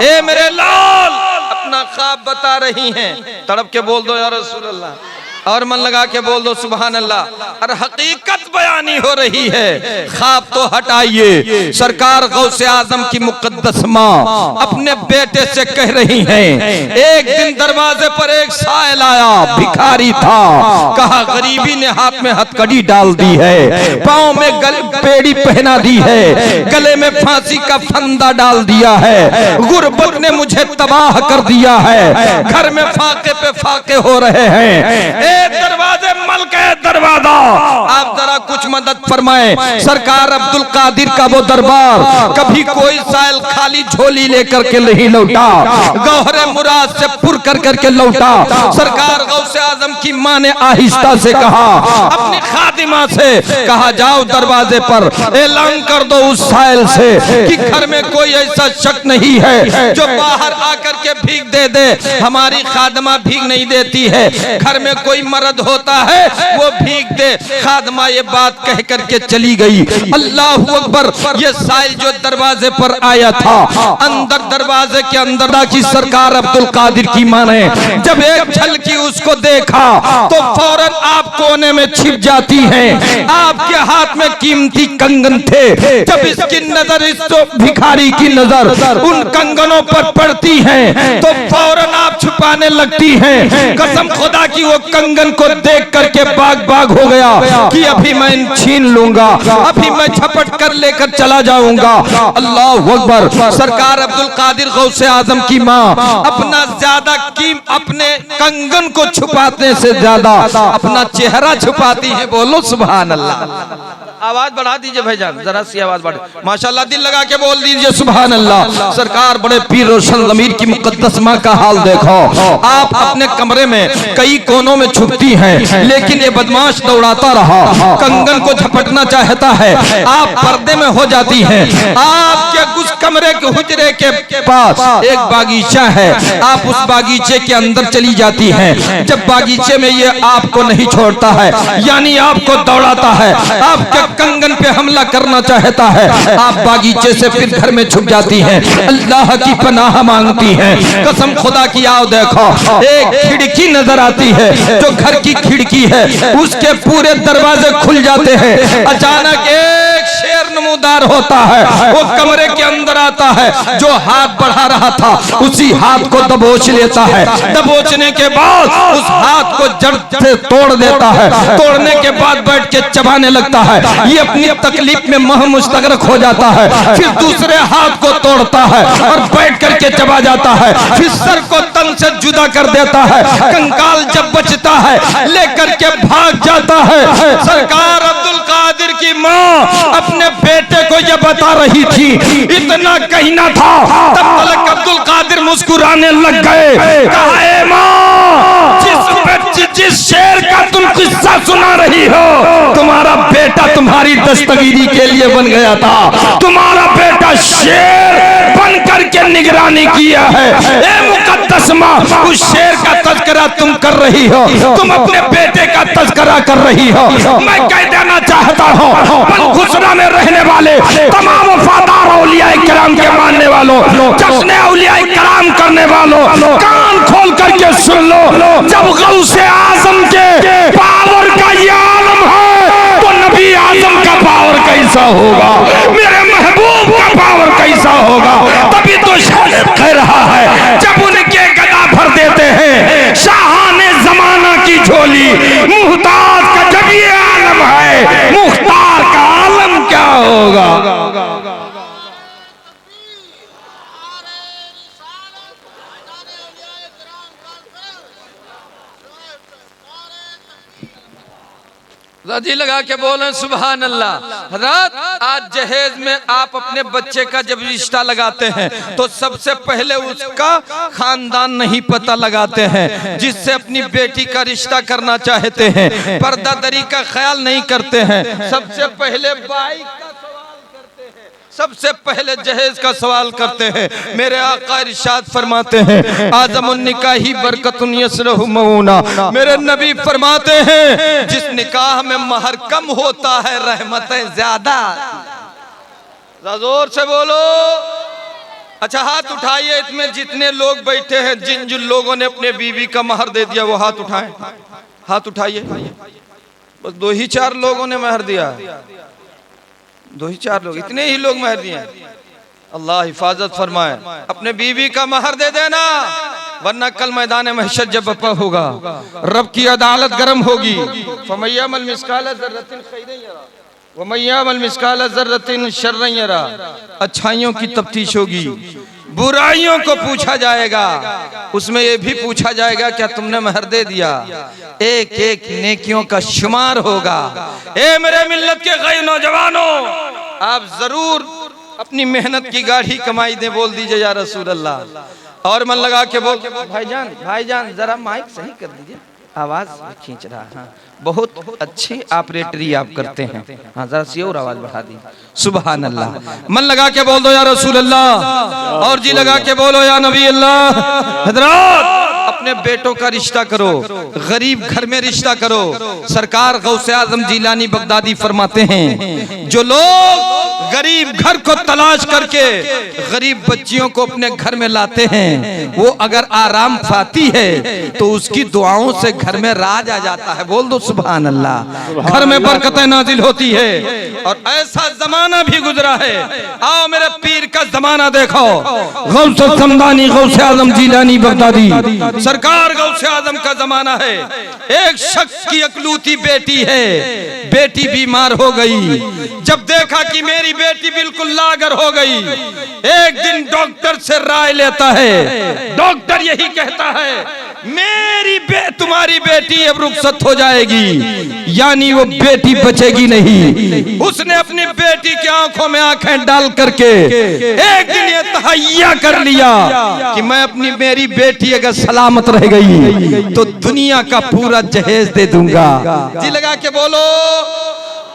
ए मेरे लाल, अपना ख्वाब बता रही हैं। तड़प के बोल दो या रसूल अल्लाह, और मन लगा के बोल दो सुभान अल्लाह। और हकीकत बयानी हो रही है, ख्वाब तो हटाइए। सरकार गौसे आजम की मुकद्दस माँ अपने बेटे से कह रही हैं, एक दिन दरवाजे पर एक साइल आया, भिखारी था। कहा गरीबी ने हाथ में हथकड़ी डाल दी है, पाँव में पेड़ी पहना दी है, गले में फांसी का फंदा डाल दिया है, गुर्बत ने मुझे तबाह कर दिया है, घर में फाके पे फाके हो रहे हैं। दरवाजे मलके दरवाजा, आप जरा कुछ मदद फरमाएं। सरकार अब्दुल कादिर का वो दरबार कभी कोई साइल खाली झोली लेकर के नहीं लौटा, गौहरे मुराद से पुर कर करके लौटा। सरकार गौसे आजम की माँ ने आहिस्ता से कहा, अपनी खादिमा से कहा, जाओ दरवाजे पर ऐलान कर दो उस साइल से कि घर में कोई ऐसा शख्स नहीं है जो बाहर आकर के भीख दे दे। हमारी खादिमा भीख नहीं देती है, घर में कोई मर्द होता है वो भीख दे। खादमा ये बात कह करके चली गई। अल्लाहू अकबर। ये साइल जो दरवाजे पर आया था, अंदर दरवाजे के अंदर की सरकार अब्दुल कादिर की मां ने जब एक झलकी उसको देखा तो फौरन आप कोने में छिप जाती हैं। आपके हाथ में कीमती कंगन थे, जब इसकी नजर इस भिखारी की नजर उन कंगनों पर पड़ती है तो फौरन आप छुपाने लगती हैं। कसम खुदा की वो कंगन को देख करके बाग बाग हो गया कि अभी मैं छीन लूंगा, अभी मैं झपट कर लेकर चला जाऊंगा। अल्लाह अकबर। सरकार अब्दुल कादिर गौसे आजम की माँ अपना ज्यादा अपने कंगन को छुपाने से ज्यादा अपना चेहरा छुपाती है। बोलो सुभान अल्लाह। आवाज बढ़ा दीजिए भाईजान, जरा सी आवाज बढ़, माशाल्लाह दिल लगा के बोल दीजिए सुभान अल्लाह। सरकार बड़े पीर रोशन ज़मीर की मुकद्दस माँ का हाल देखो। आप अपने कमरे में कई कोनों में छुपती हैं, लेकिन ये बदमाश दौड़ाता रहा, कंगन को झपटना चाहता है, आप पर्दे में हो जाती हैं। आपके उस कमरे के हुजरे के पास एक बागीचा है, आप उस बागीचे के अंदर चली जाती हैं। जब बागीचे में ये आपको नहीं छोड़ता है, यानी आपको दौड़ाता है, आपके कंगन पे हमला करना चाहता है, आप बागीचे से फिर घर में छुप जाती हैं, अल्लाह की पनाह मांगती हैं। कसम खुदा की आओ देखो, एक खिड़की नजर आती है जो घर की खिड़की है, उसके पूरे दरवाजे खुल जाते हैं। अचानक एक शेर नमूदार होता है, वो कमरे के अंदर आता है, जो हाथ बढ़ा रहा था उसी हाथ को दबोच लेता है। दबोचने के बाद उस हाथ को जड़ से तोड़ देता है, तोड़ने के बाद बैठ के चबाने लगता है। ये अपनी तकलीफ में मह मुस्तगरक हो जाता है, फिर दूसरे हाथ को तोड़ता है और बैठ करके चबा जाता है, फिर सर को तन से जुदा कर देता है। कंकाल जब बचता है लेकर के भाग जाता है। सरकार अब्दुल कादिर की माँ अपने बेटे को को ये बता रही थी, इतना कहना था तब तक अब्दुल कादिर मुस्कुराने लग गए। कहा ए माँ, जिस शेर का तुम किस्सा सुना रही हो, तुम्हारा बेटा तुम्हारी दस्तगीरी के लिए बन गया था। तुम्हारा बेटा शेर बन करके निगरानी किया है। ए मुकद्दस माँ, उस शेर का तज़किरा तुम कर रही हो, तुम अपने बेटे का तज़किरा कर रही हो। मैं कह देना चाहता हूँ, मनखुसरा में रहने वाले तमाम वफादार औलिया किराम के मानने वालों, जश्न औलिया किराम करने वालों, कान खोल करके सुन लो। जब गौसे आजम के पावर का ये आलम है, तो नबी आजम का पावर कैसा होगा, मेरे महबूब का पावर कैसा होगा। तभी तो शायद कह रहा है, जब उनके गदा भर देते हैं शाहाने जमाना की झोली, मुहताज का जब ये आलम है, मुख्तार का आलम क्या होगा। जी लगा के बोले सुभान अल्लाह। रात आज जहेज में आप अपने बच्चे का जब रिश्ता लगाते हैं तो सबसे पहले उसका खानदान नहीं पता लगाते हैं, जिससे अपनी बेटी का रिश्ता करना चाहते हैं, पर्दादरी का ख्याल नहीं करते हैं। सबसे पहले बाई का सवाल करते हैं, सबसे पहले जहेज का सवाल करते हैं। मेरे आका इरशाद फरमाते हैं, आज़मुन निकाही बरकतुन यसरहु मऊना। मेरे नबी फरमाते हैं, जिस निकाह में महर कम होता है रहमतें ज्यादा। जोर से बोलो। अच्छा हाथ उठाइए, इसमें जितने लोग बैठे हैं, जिन जिन लोगों ने अपने बीवी का महर दे दिया वो हाथ उठाएं। हाथ उठाइए। बस 2 ही 4 लोगों ने महर दिया, 2 ही 4 लोग, इतने ही लोग महर दिए। अल्लाह हिफाजत फरमाए। अपने बीवी का महर दे देना, वरना कल मैदान महशर जब बपा होगा, रब की अदालत गर्म होगी। फमय्यामल मिस्काल ज़र्रतिन खैरन यरा वमय्यामल मिस्काल ज़र्रतिन शर्रन यरा। अच्छाइयों की तफ्तीश होगी, बुराइयों को पूछा जाएगा। उसमें यह भी पूछा जाएगा क्या तुमने महर दे दिया। एक एक नेकियों का शुमार होगा। ए मेरे मिल्लत के गैर नौजवानों, आप जरूर अपनी मेहनत की गाढ़ी कमाई दे। बोल दीजिए या रसूल अल्लाह। और मन लगा के बोल, भाईजान जरा माइक सही कर दीजिए, आवाज खींच रहा है। हाँ, बहुत अच्छी ऑपरेटरी आप करते हैं। हाँ जरा सी और आवाज बढ़ा दी। सुभान अल्लाह। मन लगा के बोल दो या रसूल अल्लाह, और जी लगा के बोलो या नबी अल्लाह। हजरात, अपने बेटों का रिश्ता करो, गरीब घर में रिश्ता करो। सरकार गौसे आजम जिलानी बगदादी फरमाते हैं, जो लोग गरीब घर को तलाश करके गरीब बच्चियों को अपने घर में लाते हैं, वो अगर आराम पाती है तो उसकी दुआओं से घर में राज आ जाता है। बोल दो सुभान अल्लाह। घर में बरकतें नाजिल होती है। और ऐसा जमाना भी गुजरा है, आओ मेरे पीर का जमाना देखो। गौसे समदानी गौसे आजम जिलानी बगदादी सरकार गौसे आजम का जमाना है। एक शख्स की अकलूती बेटी है, बेटी बीमार हो गई। जब देखा कि मेरी बेटी बिल्कुल लागर हो गई, एक दिन डॉक्टर से राय लेता है। डॉक्टर यही कहता है, तुम्हारी बेटी अब रुखसत हो जाएगी, यानी वो बेटी बचेगी नहीं। उसने अपनी बेटी की आंखों में आंखें डाल करके एक दिन ये तहैया कर लिया कि मैं अपनी मेरी बेटी अगर सलामत रह गई तो दुनिया का पूरा जहेज दे दूंगा। जी लगा के बोलो,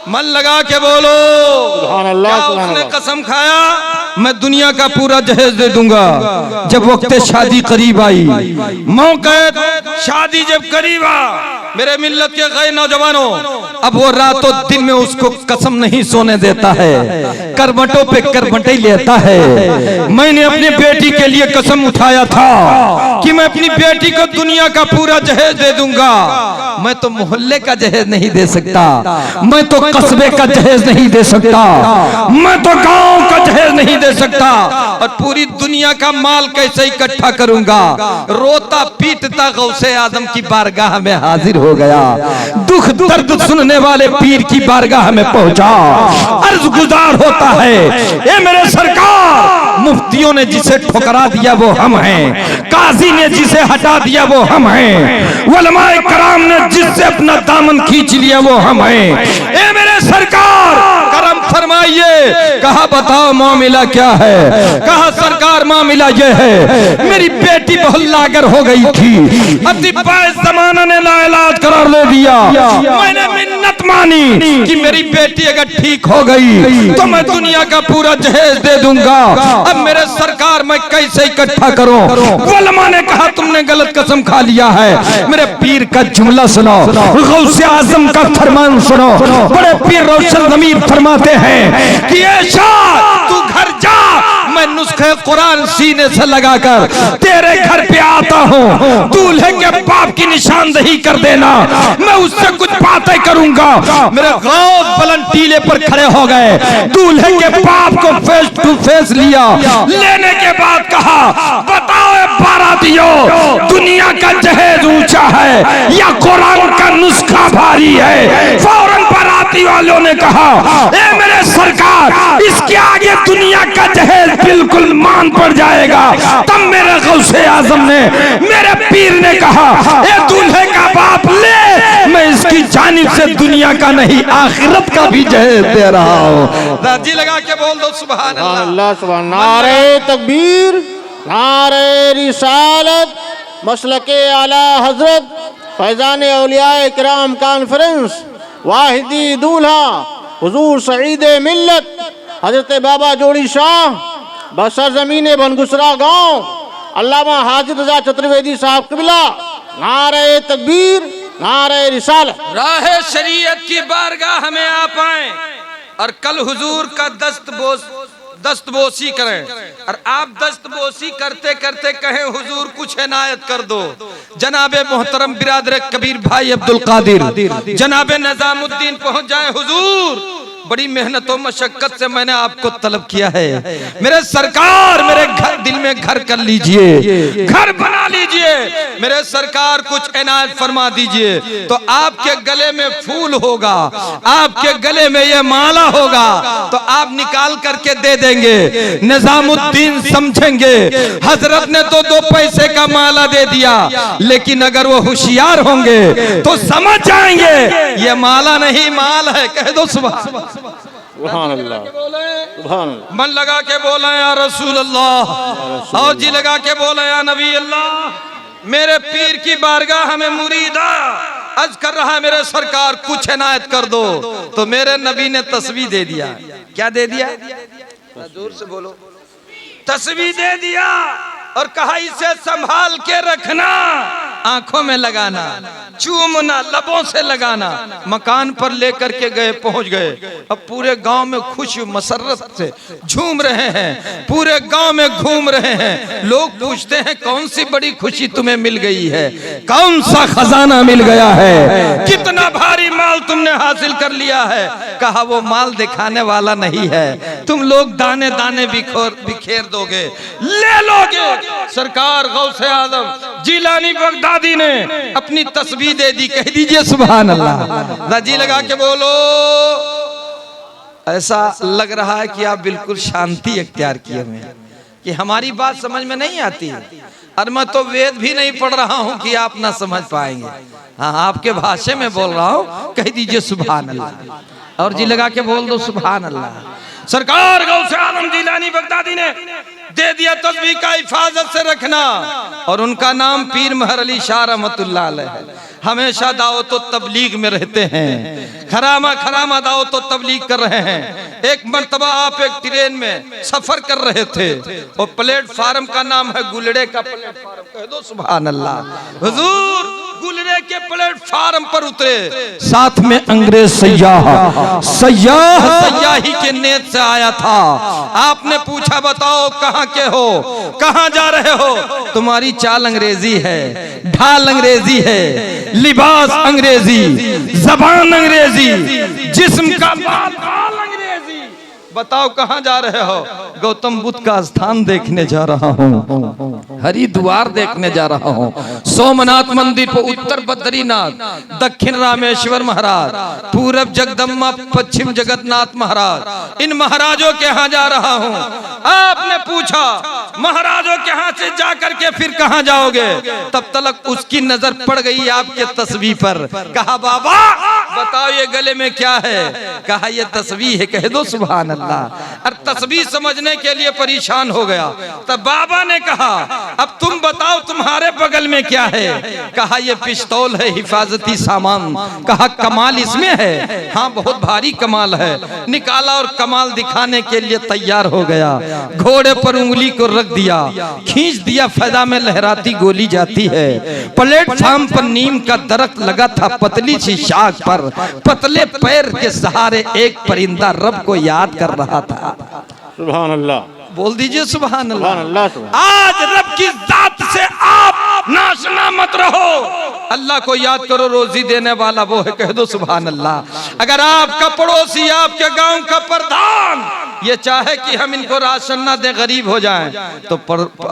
मन लगा के बोलो। क्या उसने कसम खाया, मैं दुनिया का पूरा जहेज दे दूंगा। जब वक्त शादी करीब आई, मौका शादी जब करीब आ, मेरे मिल्लत के गैर नौजवानों, अब वो रातों दिन में उसको कसम नहीं सोने देता है, करवटों पे करवटें लेता है। मैंने अपनी बेटी के लिए कसम उठाया था कि मैं अपनी बेटी को दुनिया का पूरा जहेज दे दूंगा। मैं तो मोहल्ले का जहेज नहीं दे सकता, मैं तो कस्बे का जहेज नहीं दे सकता, मैं तो गांव का जहेज नहीं दे सकता, और पूरी दुनिया का माल कैसे इकट्ठा करूंगा। रोता पीटता गौसे आजम की बारगाह में हाजिर हो गया। दुख दर्द सुनने वाले पीर की बारगाह में पहुंचा, अर्ज गुजार होता है, ए मेरे सरकार, मुफ्तियों ने जिसे ठुकरा दिया वो हम हैं, काजी ने जिसे हटा दिया वो हम हैं, उलमाए कराम ने जिससे अपना दामन खींच लिया वो हम हैं। ए मेरे सरकार, करम फरमाइए। कहा बताओ मामला क्या है। कहा सरकार मामला ये है, मेरी बेटी बहुत लागर हो गई थी, अति बाइस जमाना ने लाइलाज करार ले दिया। मैंने मिन्नत मानी कि मेरी बेटी अगर ठीक हो गई तो मैं दुनिया का पूरा जहेज दे दूंगा। अब मेरे सरकार मैं कैसे इकट्ठा करूं। उलमा ने कहा तुमने गलत कसम खा लिया है। मेरे पीर का जुमला सुनो, गौसे आजम का फरमान सुनो। बड़े पीर रोशन ज़मीर फरमाते हैं कि ऐशा तू घर जा, मैं नुस्खे कुरान सीने से लगाकर तेरे घर पे आता हूँ। दूल्हे के बाप की निशानदेही कर देना, मैं उससे कुछ बातें करूंगा। मेरे गौस बुलंद टीले पर खड़े हो गए, दूल्हे के बाप को फेस टू फेस लिया। लेने के बाद कहा बताओ बारातियों, दुनिया का जहेज ऊंचा है या कुरान का नुस्खा भारी है। फौरन बाराती वालों ने कहा ए मेरे सरकार, इसके आगे दुनिया का जहेज बिल्कुल मान पड़ जाएगा। तब मेरे गौसे आजम ने, मेरे पीर ने कहा ए दूल्हे का बाप ले, मैं इसकी जानिब से दुनिया का नहीं आखिरत का भी जहेज दे रहा हूँ। राजी लगा के बोल दो सुभान अल्लाह। सुभान। नारे तकबीर, नारे रिसालत, मसलके आला हजरत फैजान औलिया किराम कॉन्फ्रेंस, वाहिदी दूल्हा हुजूर सईद मिल्लत हजरत बाबा जोड़ी शाह बसर ज़मीन बनगुसरा गांव, अल्लामा हाजिर रजा चतुर्वेदी साहब किबला। नारे तकबीर, नारे रिसालत। राहे शरीयत की बारगाह में आ पाए और कल हुजूर का दस्तबोसी करें और आप दस्तबोसी करते करते कहें हुजूर कुछ इनायत कर दो। जनाबे मोहतरम बिरादर कबीर भाई अब्दुल कादिर जनाबे निजामुद्दीन पहुंच जाए। हुजूर बड़ी मेहनत और मशक्कत से मैंने आपको तलब किया है, मेरे सरकार मेरे घर दिल में घर कर लीजिए, घर बना लीजिए। मेरे सरकार कुछ इनायत फरमा दीजिए। तो आपके गले में फूल होगा, आपके गले में ये माला होगा, तो आप निकाल करके दे देंगे। निजामुद्दीन समझेंगे हजरत ने तो 2 पैसे का माला दे दिया, लेकिन अगर वो होशियार होंगे तो समझ जाएंगे ये माला नहीं माल है। कह दो सुभान सुभान अल्लाह, सुभान अल्लाह। मन लगा के बोला या रसूल अल्लाह, और जी लगा के बोला या नबी अल्लाह। मेरे पीर की बारगाह में मुरीदा अर्ज कर रहा है मेरे सरकार कुछ इनायत कर दो। तो मेरे नबी ने तस्वीर दे दिया। क्या दे दिया? जोर से बोलो। तस्वीर दे दिया और कहा इसे संभाल के रखना, आंखों में लगाना, चूमना, लबों से लगाना। मकान पर लेकर के गए, पहुंच गए। अब पूरे गांव में खुश मसरत से झूम रहे हैं, पूरे गांव में घूम रहे हैं। लोग पूछते हैं कौन सी बड़ी खुशी तुम्हें मिल गई है, कौन सा खजाना मिल गया है, कितना भारी माल तुमने हासिल कर लिया है। कहा वो माल दिखाने वाला नहीं है, तुम लोग दाने दाने बिखेर दोगे, ले लोगे। सरकार गौसे आजम जिलानी बगदादी ने अपनी तस्वीर दे दी। कह दीजिए सुभान अल्लाह। राजी लगा के बोलो। ऐसा लग रहा है कि आप बिल्कुल शांति इख्तियार किए हुए हैं, कि हमारी बात समझ में नहीं आती है। और मैं तो वेद भी नहीं पढ़ रहा हूं कि आप ना समझ पाएंगे। हाँ, आपके भाषा में बोल रहा हूं। कह दीजिए सुभान अल्लाह, और जी लगा के बोल दो सुभान अल्लाह। सरकार गौसे आलम जिलानी बगदादी ने दे दिया तस्वीर का हिफाजत से रखना। और उनका नाम पीर महर अली शाह रहमतुल्लाह अलैह है। हमेशा दावत व तबलीग में रहते हैं, खरामा दावत व तबलीग कर रहे हैं। एक मर्तबा आप एक ट्रेन में सफर कर रहे थे और प्लेटफार्म का नाम है गुलड़े का प्लेटफार्म। कह दो सुभान अल्लाह। हुजूर गुलड़े के प्लेटफार्म पर उतरे, साथ में अंग्रेज सयाही के नेत से आया था। आपने पूछा बताओ कहाँ के हो, कहाँ जा रहे हो? तुम्हारी चाल अंग्रेजी है, ढाल अंग्रेजी है, लिबास अंग्रेजी, जबान अंग्रेजी, जिस्म का बाल अंग्रेजी। बताओ कहाँ जा रहे हो? गौतम बुद्ध का स्थान देखने जा रहा हूँ, हरिद्वार देखने जा रहा हूँ, सोमनाथ मंदिर पर, उत्तर बद्रीनाथ, दक्षिण रामेश्वर महाराज, पूरब जगदम्बा, पश्चिम जगन्नाथ महाराज, इन महाराजों के यहाँ जा रहा हूँ। आपने पूछा महाराजों के यहाँ से जाकर के फिर कहाँ जाओगे? तब तक उसकी नजर पड़ गई आपके तस्वीर पर। कहा बाबा बताओ ये गले में क्या है? कहा ये तस्बीह है। कह दो सुभान अल्लाह। और तस्बीह समझने के लिए परेशान हो गया। तब बाबा ने कहा अब तुम बताओ तुम्हारे बगल में क्या है? कहा ये पिस्तौल है, हिफाजती सामान। कहा कमाल इसमें है? हाँ बहुत भारी कमाल है। निकाला और कमाल दिखाने के लिए तैयार हो गया। घोड़े पर उंगली को रख दिया, खींच दिया, फजा में लहराती गोली जाती है। प्लेटफार्म पर नीम का दरख्त लगा था, पतली सी शाख पर पतले पैर के सहारे एक परिंदा रब को याद कर रहा था। सुभान अल्लाह। बोल दीजिए सुभान सुभान अल्लाह। अल्लाह। सुभान आज रब की जात से आप नाशना मत रहो। अल्लाह को याद करो, रोजी देने वाला वो है। कह दो सुभान अल्लाह। अगर आपका पड़ोसी, आपके गांव का प्रधान ये चाहे कि हम इनको राशन ना दे, गरीब हो जाएं, तो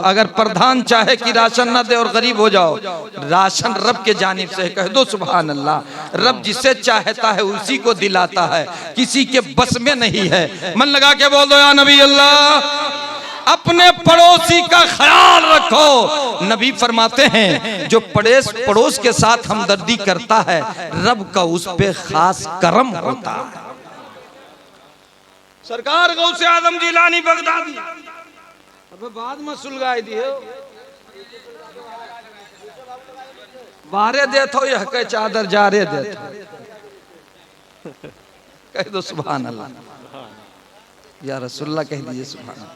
अगर प्रधान चाहे कि राशन ना दे और गरीब हो जाओ, राशन रब के जानिब से है। कह दो सुभान अल्लाह। रब जिसे चाहता है उसी को दिलाता है, किसी के बस में नहीं है। मन लगा के बोल दो या नबी अल्लाह। अपने पड़ोसी का ख्याल रखो। नबी फरमाते हैं जो पड़ोस के साथ हमदर्दी करता है, रब का उस पे खास करम होता है। सरकार गौसे आजम जिलानी बगदादी अबे बाद में सुलगाई दिए बारे देथो यह के चादर जारे देथो। कह दो सुभान अल्लाह। या रसूलुल्लाह कह दीजिए सुभान अल्लाह।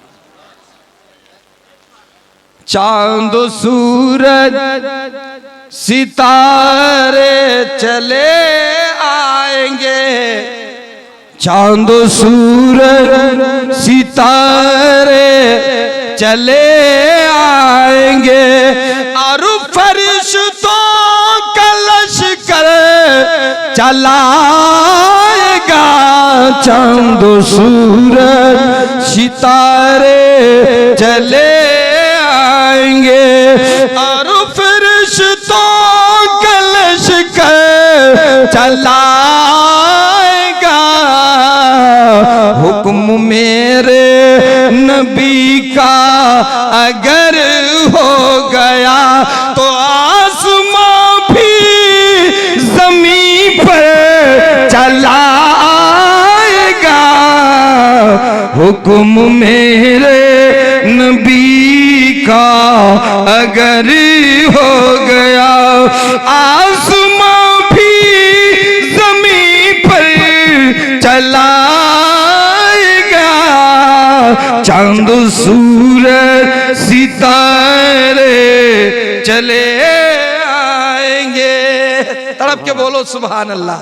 चांद सूरज सितारे चले आएंगे, चांद सूरज सितारे चले आएंगे, और फरिश्तों का लश्कर चलाएगा। चांद सूरज सितारे चले आएंगे, और फरिश्तों का लश्कर चलाएगा। हुक्म मेरे नबी का अगर हो गया तो आसमां भी जमीन पर चलाएगा। हुक्म मेरे नबी का अगर हो गया, आसमां भी जमीन पर चलाएगा। चांद सूरज सितारे चले आएंगे। तड़प के बोलो सुभान अल्लाह।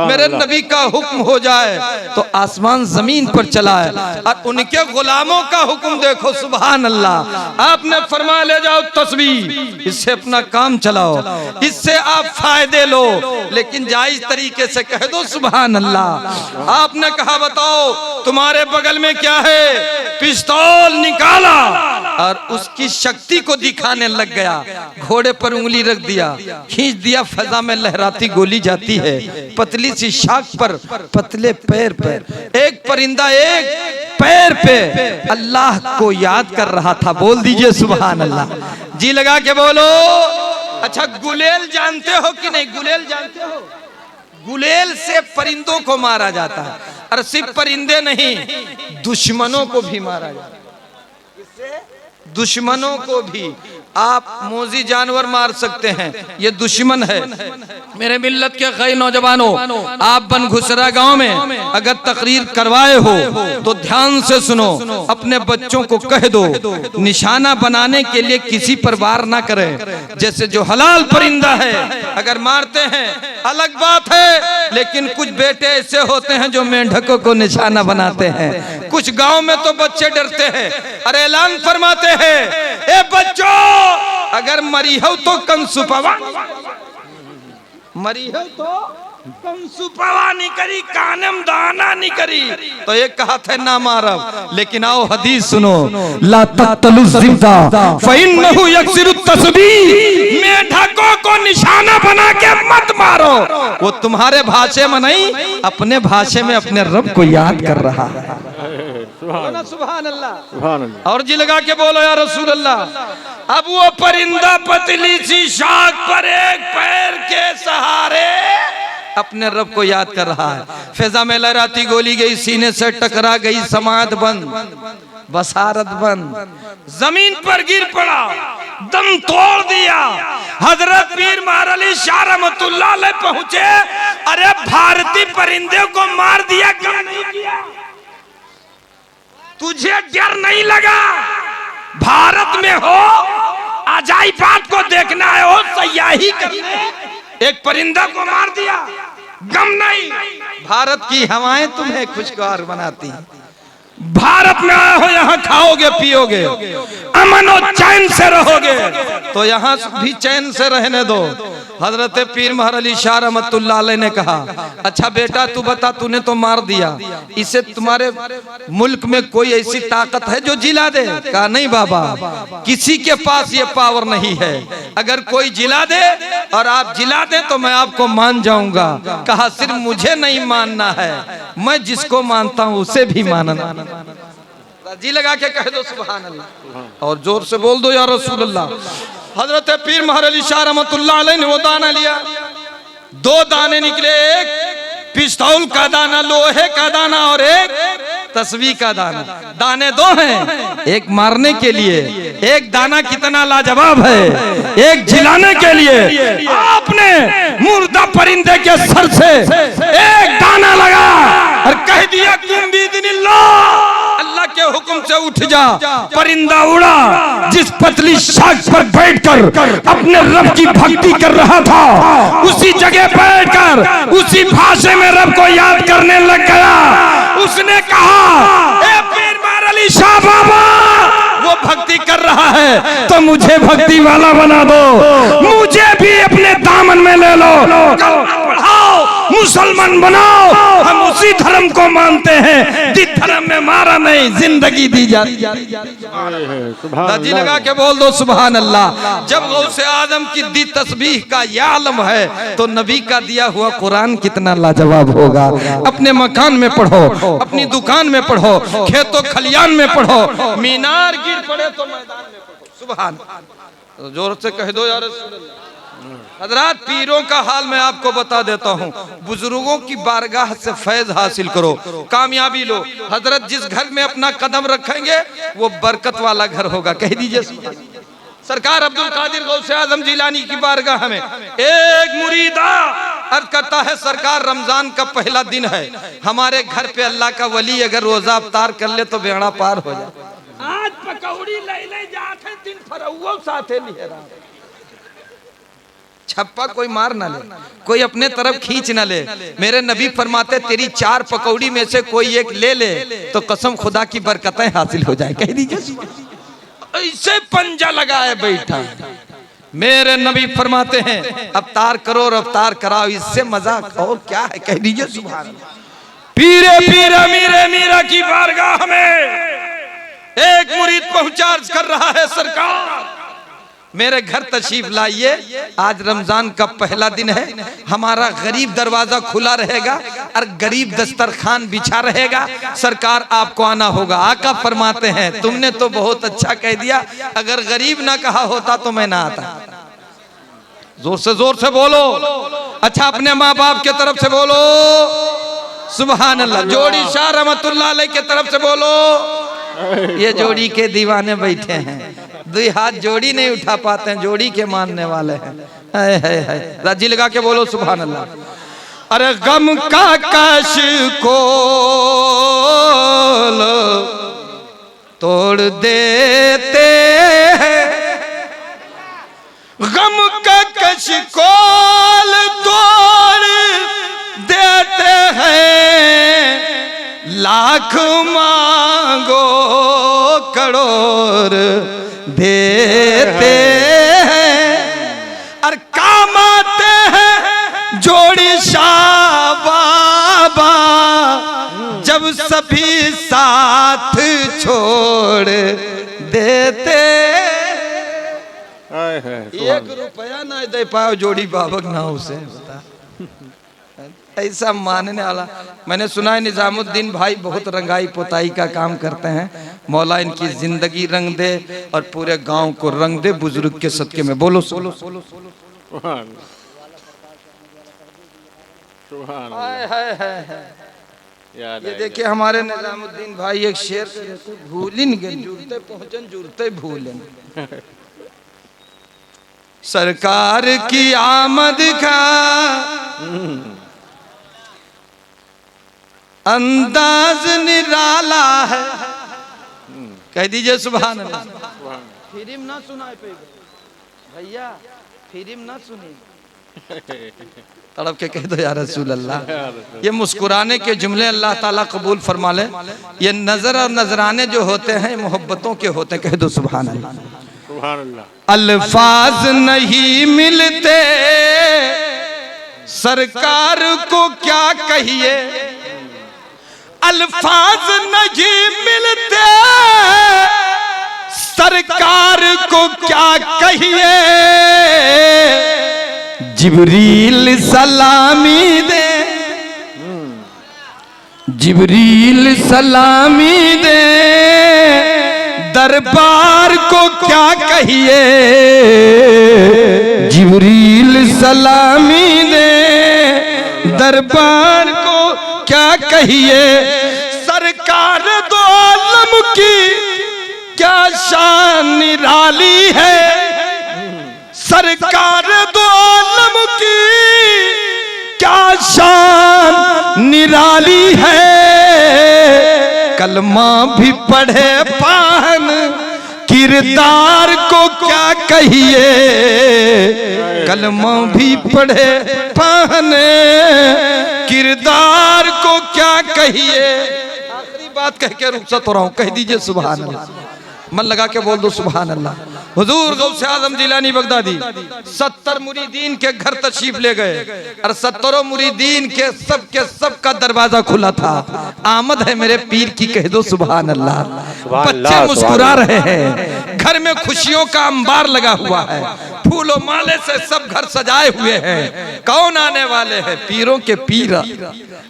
मेरे नबी का हुक्म हो जाए तो आसमान जमीन पर चलाए, और उनके गुलामों का हुक्म देखो सुभान अल्लाह। आपने फरमाया ले जाओ तस्बीह, इससे अपना काम चलाओ, इससे आप फायदे लो, लेकिन जायज तरीके से कह दो सुभान अल्लाह। आपने कहा बताओ तुम्हारे बगल में क्या है? पिस्तौल निकाला और उसकी शक्ति को दिखाने लग गया। घोड़े पर उंगली रख दिया, खींच दिया, फजा में लहराती गोली जाती है। पतली सी शाख पर पतले पैर पर एक परिंदा एक पैर पे अल्लाह को याद कर रहा था। बोल दीजिए सुभान अल्लाह। जी लगा के बोलो। अच्छा गुलेल जानते हो कि नहीं? गुलेल जानते हो? गुलेल से परिंदों को मारा जाता है, और सिर्फ परिंदे नहीं, दुश्मनों को भी मारा जाता है। इससे दुश्मनों को भी आप मोजी जानवर मार सकते हैं, ये दुश्मन है। मेरे मिल्लत के कई नौजवानों, आप बनघुसरा गांव में अगर तकरीर करवाए हो तो ध्यान से सुनो। अपने बच्चों को कह दो निशाना बनाने के लिए किसी पर वार ना करें। जैसे जो हलाल परिंदा है अगर मारते हैं अलग बात है, लेकिन कुछ बेटे ऐसे होते हैं जो मेंढकों को निशाना बनाते हैं। कुछ गांव में तो बच्चे डरते हैं, अरे ऐलान फरमाते हैं ए बच्चों अगर मरी हो तो कंसुपवा, मरी हो तो कंसुपवा नहीं करी, कानम दाना नहीं करी, तो एक कहा था ना मारब। लेकिन आओ हदीस सुनो, ला तक़तलु ज़िब्दा फ़इन्नहु यक्सिरु तस्बीह, मेढकों को निशाना बना के मत मारो, वो तुम्हारे भाषा में नहीं अपने भाषा में अपने रब को याद कर रहा है। सुभान अल्लाह। और जी लगा के बोलो या रसूल अल्लाह। अब वो परिंदा पतली सी शाख पर एक पैर के सहारे अपने रब को याद कर रहा है। फिजा में लहराती गोली गई, सीने से टकरा गई, समात बंद, बसारत बंद, जमीन पर गिर पड़ा, दम तोड़ दिया। हजरत पीर महर अली शाह रहमतुल्लाह अलैह पहुंचे, अरे भारतीय परिंदे को मार दिया, कम नहीं किया? तुझे डर नहीं लगा? भारत में हो, अजाइबात को देखना है, हो सयाही करने, एक परिंदा को मार दिया, गम नहीं? भारत की हवाएं तुम्हें खुशगवार बनाती हैं। भारत में आए हो, यहाँ खाओगे पियोगे, अमन और चैन से रहोगे, तो यहाँ भी चैन से रहने दो। हजरत पीर महर अली शाह रहमतुल्लाह अलैह ने कहा, अच्छा बेटा तू बता, तूने तो मार दिया, इसे तुम्हारे मुल्क में कोई ऐसी ताकत है जो जिला दे? कहा नहीं बाबा, किसी के पास ये पावर नहीं है। अगर कोई जिला दे और आप जिला दे तो मैं आपको मान जाऊंगा। कहा सिर्फ मुझे नहीं मानना है, मैं जिसको मानता हूँ उसे भी मानना। जी लगा के कह दो सुभान अल्लाह, और जोर से बोल दो या रसूल अल्लाह। हजरत पीर महर अली शाह रहमतुल्लाह अलैह ने वो दाना लिया, 2 दाने निकले, एक पिस्तौल का दाना, लोहे का दाना, और एक तस्बीह का दाना। दाने 2 हैं, एक मारने के लिए, एक दाना कितना लाजवाब है, एक जिलाने के लिए। आपने मुर्दा परिंदे के सर से एक दाना लगा और कह दिया तुम बिइज़्निल्लाह, अल्लाह के हुक्म से उठ जा। परिंदा उड़ा, जिस पतली शाख पर बैठकर अपने रब की भक्ति कर रहा था, उसी जगह बैठकर उसी भाषा में रब को याद करने लग गया। उसने कहा, ए पीर महर अली शाह बाबा, वो भक्ति कर रहा है तो मुझे भक्ति वाला बना दो, मुझे भी अपने दामन में ले लो, बढ़ाओ, मुसलमान बनाओ। हम उसी धर्म को मानते हैं जिस धर्म में मारा नहीं, जिंदगी दी जाती। दादी लगा के बोल दो सुभान अल्लाह। जब गौसे आजम की दी तस्बीह का ये आलम है, तो नबी का दिया हुआ कुरान कितना लाजवाब होगा। अपने मकान में पढ़ो, अपनी दुकान में पढ़ो, खेतों खलियान में पढ़ो, मीनार गिर पड़े तो मैदान में पढ़ो, सुभान। तो जोर से कह दो या रसूल अल्लाह। हजरात, पीरों का हाल मैं आपको बता देता हूँ, बुजुर्गों की बारगाह से फैज हासिल करो, कामयाबी लो। हजरत जिस घर में अपना कदम रखेंगे वो बरकत वाला घर होगा। कह दीजिए सरकार अब्दुल कादिर गौसे आजम जिलानी की बारगाह में एक मुरीदा अर्ज करता है, सरकार रमजान का पहला दिन है, हमारे घर पे अल्लाह का वली अगर रोजा अफ्तार कर ले तो बेड़ा पार हो जाए। आज पकौड़ी ले जाते दिन फरौओ साथे लिए रहा, छप्पा कोई मार ना ले, कोई अपने तरफ खींच ना ले। मेरे नबी फरमाते तेरी 4 पकौड़ी में से कोई एक ले ले तो कसम खुदा की बरकतें हासिल हो जाए। कह दीजिए, ऐसे पंजा लगाए बैठा। मेरे नबी फरमाते हैं अफ्तार करो और अफ्तार कराओ, इससे मजाक और क्या है। कह दीजिए सुभान अल्लाह। पीरे पीरे मीरे मीरा की बारगाह में एक मुरीद पहुंचा कर रहा है, सरकार मेरे घर तशरीफ लाइए, आज रमजान का पहला दिन है, हमारा गरीब दरवाजा खुला रहेगा और गरीब दस्तरखान बिछा रहेगा, सरकार आपको आना होगा। आका फरमाते हैं तुमने तो बहुत अच्छा कह दिया, अगर गरीब ना कहा होता तो मैं ना आता। जोर से बोलो। अच्छा, अपने माँ बाप के तरफ से बोलो सुभान अल्लाह। जोड़ी शाह रहमतुल्लाह अलैह के तरफ से बोलो। ये जोड़ी के दीवाने बैठे हैं, 2 हाथ जोड़ी नहीं उठा पाते हैं, जोड़ी के मानने वाले हैं। राजी लगा के बोलो सुभान अल्लाह। अरे गम का कश को तोड़ देते हैं, गम का कश कोल तोड़ देते हैं, लाख मांगो करोड़ देते हैं, और काम आते हैं जोड़ी शाह बाबा, जब सभी साथ छोड़ देते। 1 रुपया ना दे पाओ जोड़ी बाबक ना उसे बता, ऐसा मानने वाला। मैंने सुना है निजामुद्दीन भाई बहुत रंगाई पोताई का काम करते हैं, मौला इनकी जिंदगी रंग दे और पूरे गांव को रंग दे बुजुर्ग के सदके में। बोलो सुभान हाय हाय हाय हाय। याद ये आएगा। देखिए हमारे निजामुद्दीन भाई एक शेर भूलिन गए, जुड़ते पहुंचन जुड़ते भूलन। सरकार की आमद का अंदाज निराला है। कह दीजिए सुभान अल्लाह। फिल्म ना सुनाए पे भैया, फिल्म ना सुनी, तड़प के कह दो या रसूल अल्लाह। ये मुस्कुराने के जुमले अल्लाह ताला कबूल फरमा ले। ये नजर और नजराने जो होते हैं मोहब्बतों के होते हैं। कह दो सुभान अल्लाह। सुभान अल्लाह। अल्फाज नहीं मिलते सरकार को क्या कहिए, अल्फाज नहीं मिलते सरकार को क्या कहिए। जिब्रील सलामी दे, जिब्रील सलामी दे दरबार को क्या कहिए। जिब्रील सलामी दे दरबार को क्या कहिए। सरकार दो आलम की क्या शान निराली है। सरकार दो आलम की क्या शान निराली है। कलमा भी पढ़े पान किरदार को क्या कहिए। कलमा भी पढ़े पान किरदार को क्या कहिए। आखिरी बात कह के रुखसत हो रहा हूं, कह दीजिए सुभान अल्लाह। मन लगा के बोल दो सुभान अल्लाह। हुजूर गौसे आजम जिलानी बगदादी 70 मुरीदीन के घर तशरीफ ले गए और 70 मुरीदीन के सब का दरवाजा खुला था। आमद है मेरे पीर की, कह दो सुभान अल्लाह। बच्चे मुस्कुरा रहे हैं, घर में खुशियों का अंबार लगा हुआ है, फूलों माले से सब घर सजाए हुए हैं। कौन आने वाले हैं? पीरों के पीर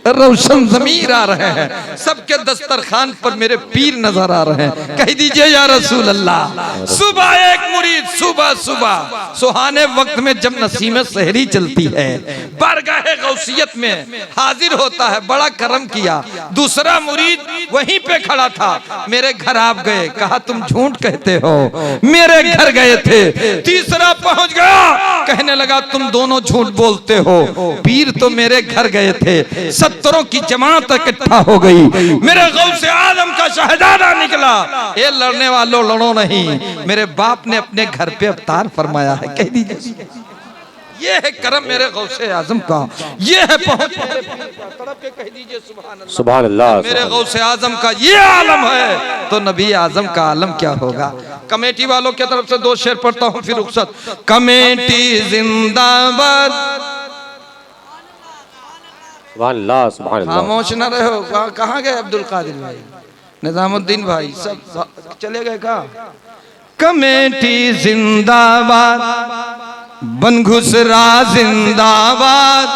रोशन ज़मीर आ रहे हैं। सबके दस्तरखान पर मेरे पीर नजर आ रहे हैं। कह दीजिए या रसूल अल्लाह। सुबह एक मुरीद सुबह सुबह सुहाने वक्त में जब नसीम सहरी चलती है बारगाहे गौसियत में हाजिर होता है, बड़ा करम किया। दूसरा मुरीद वहीं पे खड़ा था, मेरे घर आप गए, कहा तुम झूठ कहते हो, मेरे घर गए थे। तीसरा पहुंच गया, कहने लगा तुम दोनों झूठ बोलते हो, पीर तो मेरे घर गए थे। 70 की जमात इकट्ठा हो गई, मेरे गौसे आजम का शहजादा निकला। ये लड़ने वालों लड़ो नहीं, मेरे बाप ने अपने घर पे अवतार फरमाया है। कह दीजिए ये है करम मेरे गौसे आजम का, ये है पहुंच तड़प के कह दीजिए सुभान अल्लाह। मेरे गौसे आजम का ये आलम है तो नबी आजम का आलम क्या होगा। कमेटी वालों की तरफ से 2 शेर पढ़ता हूँ फिर रुखसत। कमेटी जिंदाबाद। सुभान अल्लाह सुभान अल्लाह। खामोश न रहो। कहाँ गए अब्दुल कादिर भाई, निजामुद्दीन भाई, सब चले गए कहाँ। कमेटी जिंदाबाद, बनघुसरा जिंदाबाद,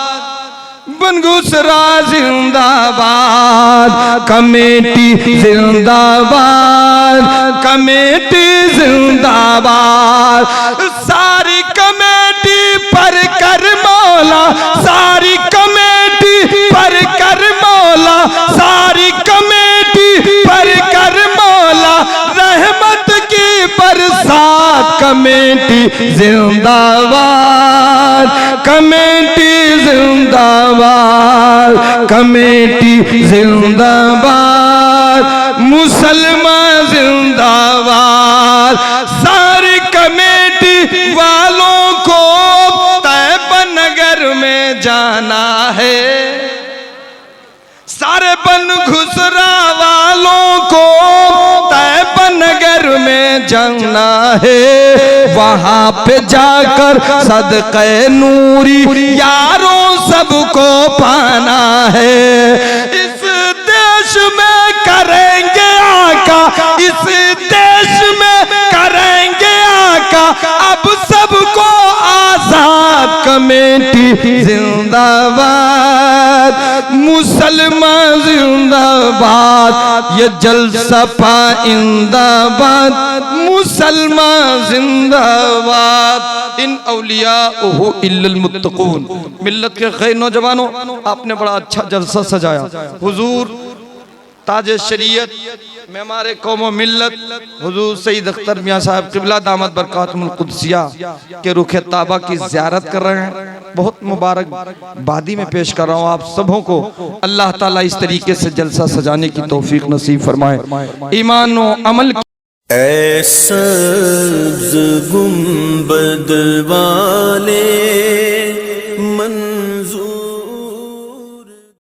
बनघुसरा जिंदाबाद। कमेटी जिंदाबाद, कमेटी जिंदाबाद। सारी कमेटी पर कर मौला, सारी कमेटी पर कर मौला, सारी कमेटी पर कर मौला। रहमत की बरसात, कमेटी जिंदाबाद, कमेटी जिंदाबाद, कमेटी जिंदाबाद। मुसलमान जिंदाबाद। सारी कमेटी वालों को तैयबा नगर में जाना है। सारे बनघुसरा वालों को तैयबा नगर में जाना है। वहां पे जाकर सदक़े नूरी यारों सबको पाना है। इस देश में करेंगे आका, इस देश में करेंगे आका, अब सबको आजाद। कमेटी जिंदाबाद, मुसलमान जिंदाबाद, ये जलसा पाइंदाबाद, मुसलमान जिंदाबाद। इन औलिया ओहु इल्लल मुत्तकून। मिल्लत के खैर नौजवानों, आपने बड़ा अच्छा जलसा सजाया। हुजूर ताजे शरीयत मेमारे कौम मिल्लत हुजूर सईद अख्तर मियाँ साहब क़िबला दामत बरकातुहुल कुद्सिया के रुखे ताबा की ज़ियारत कर रहे हैं। बहुत मुबारक बादी में पेश कर रहा हूँ आप सबों को। अल्लाह ताला इस तरीके से जलसा सजाने की तौफीक नसीब फरमाए। ईमान व अमल ऐसा गुंबद वाले मन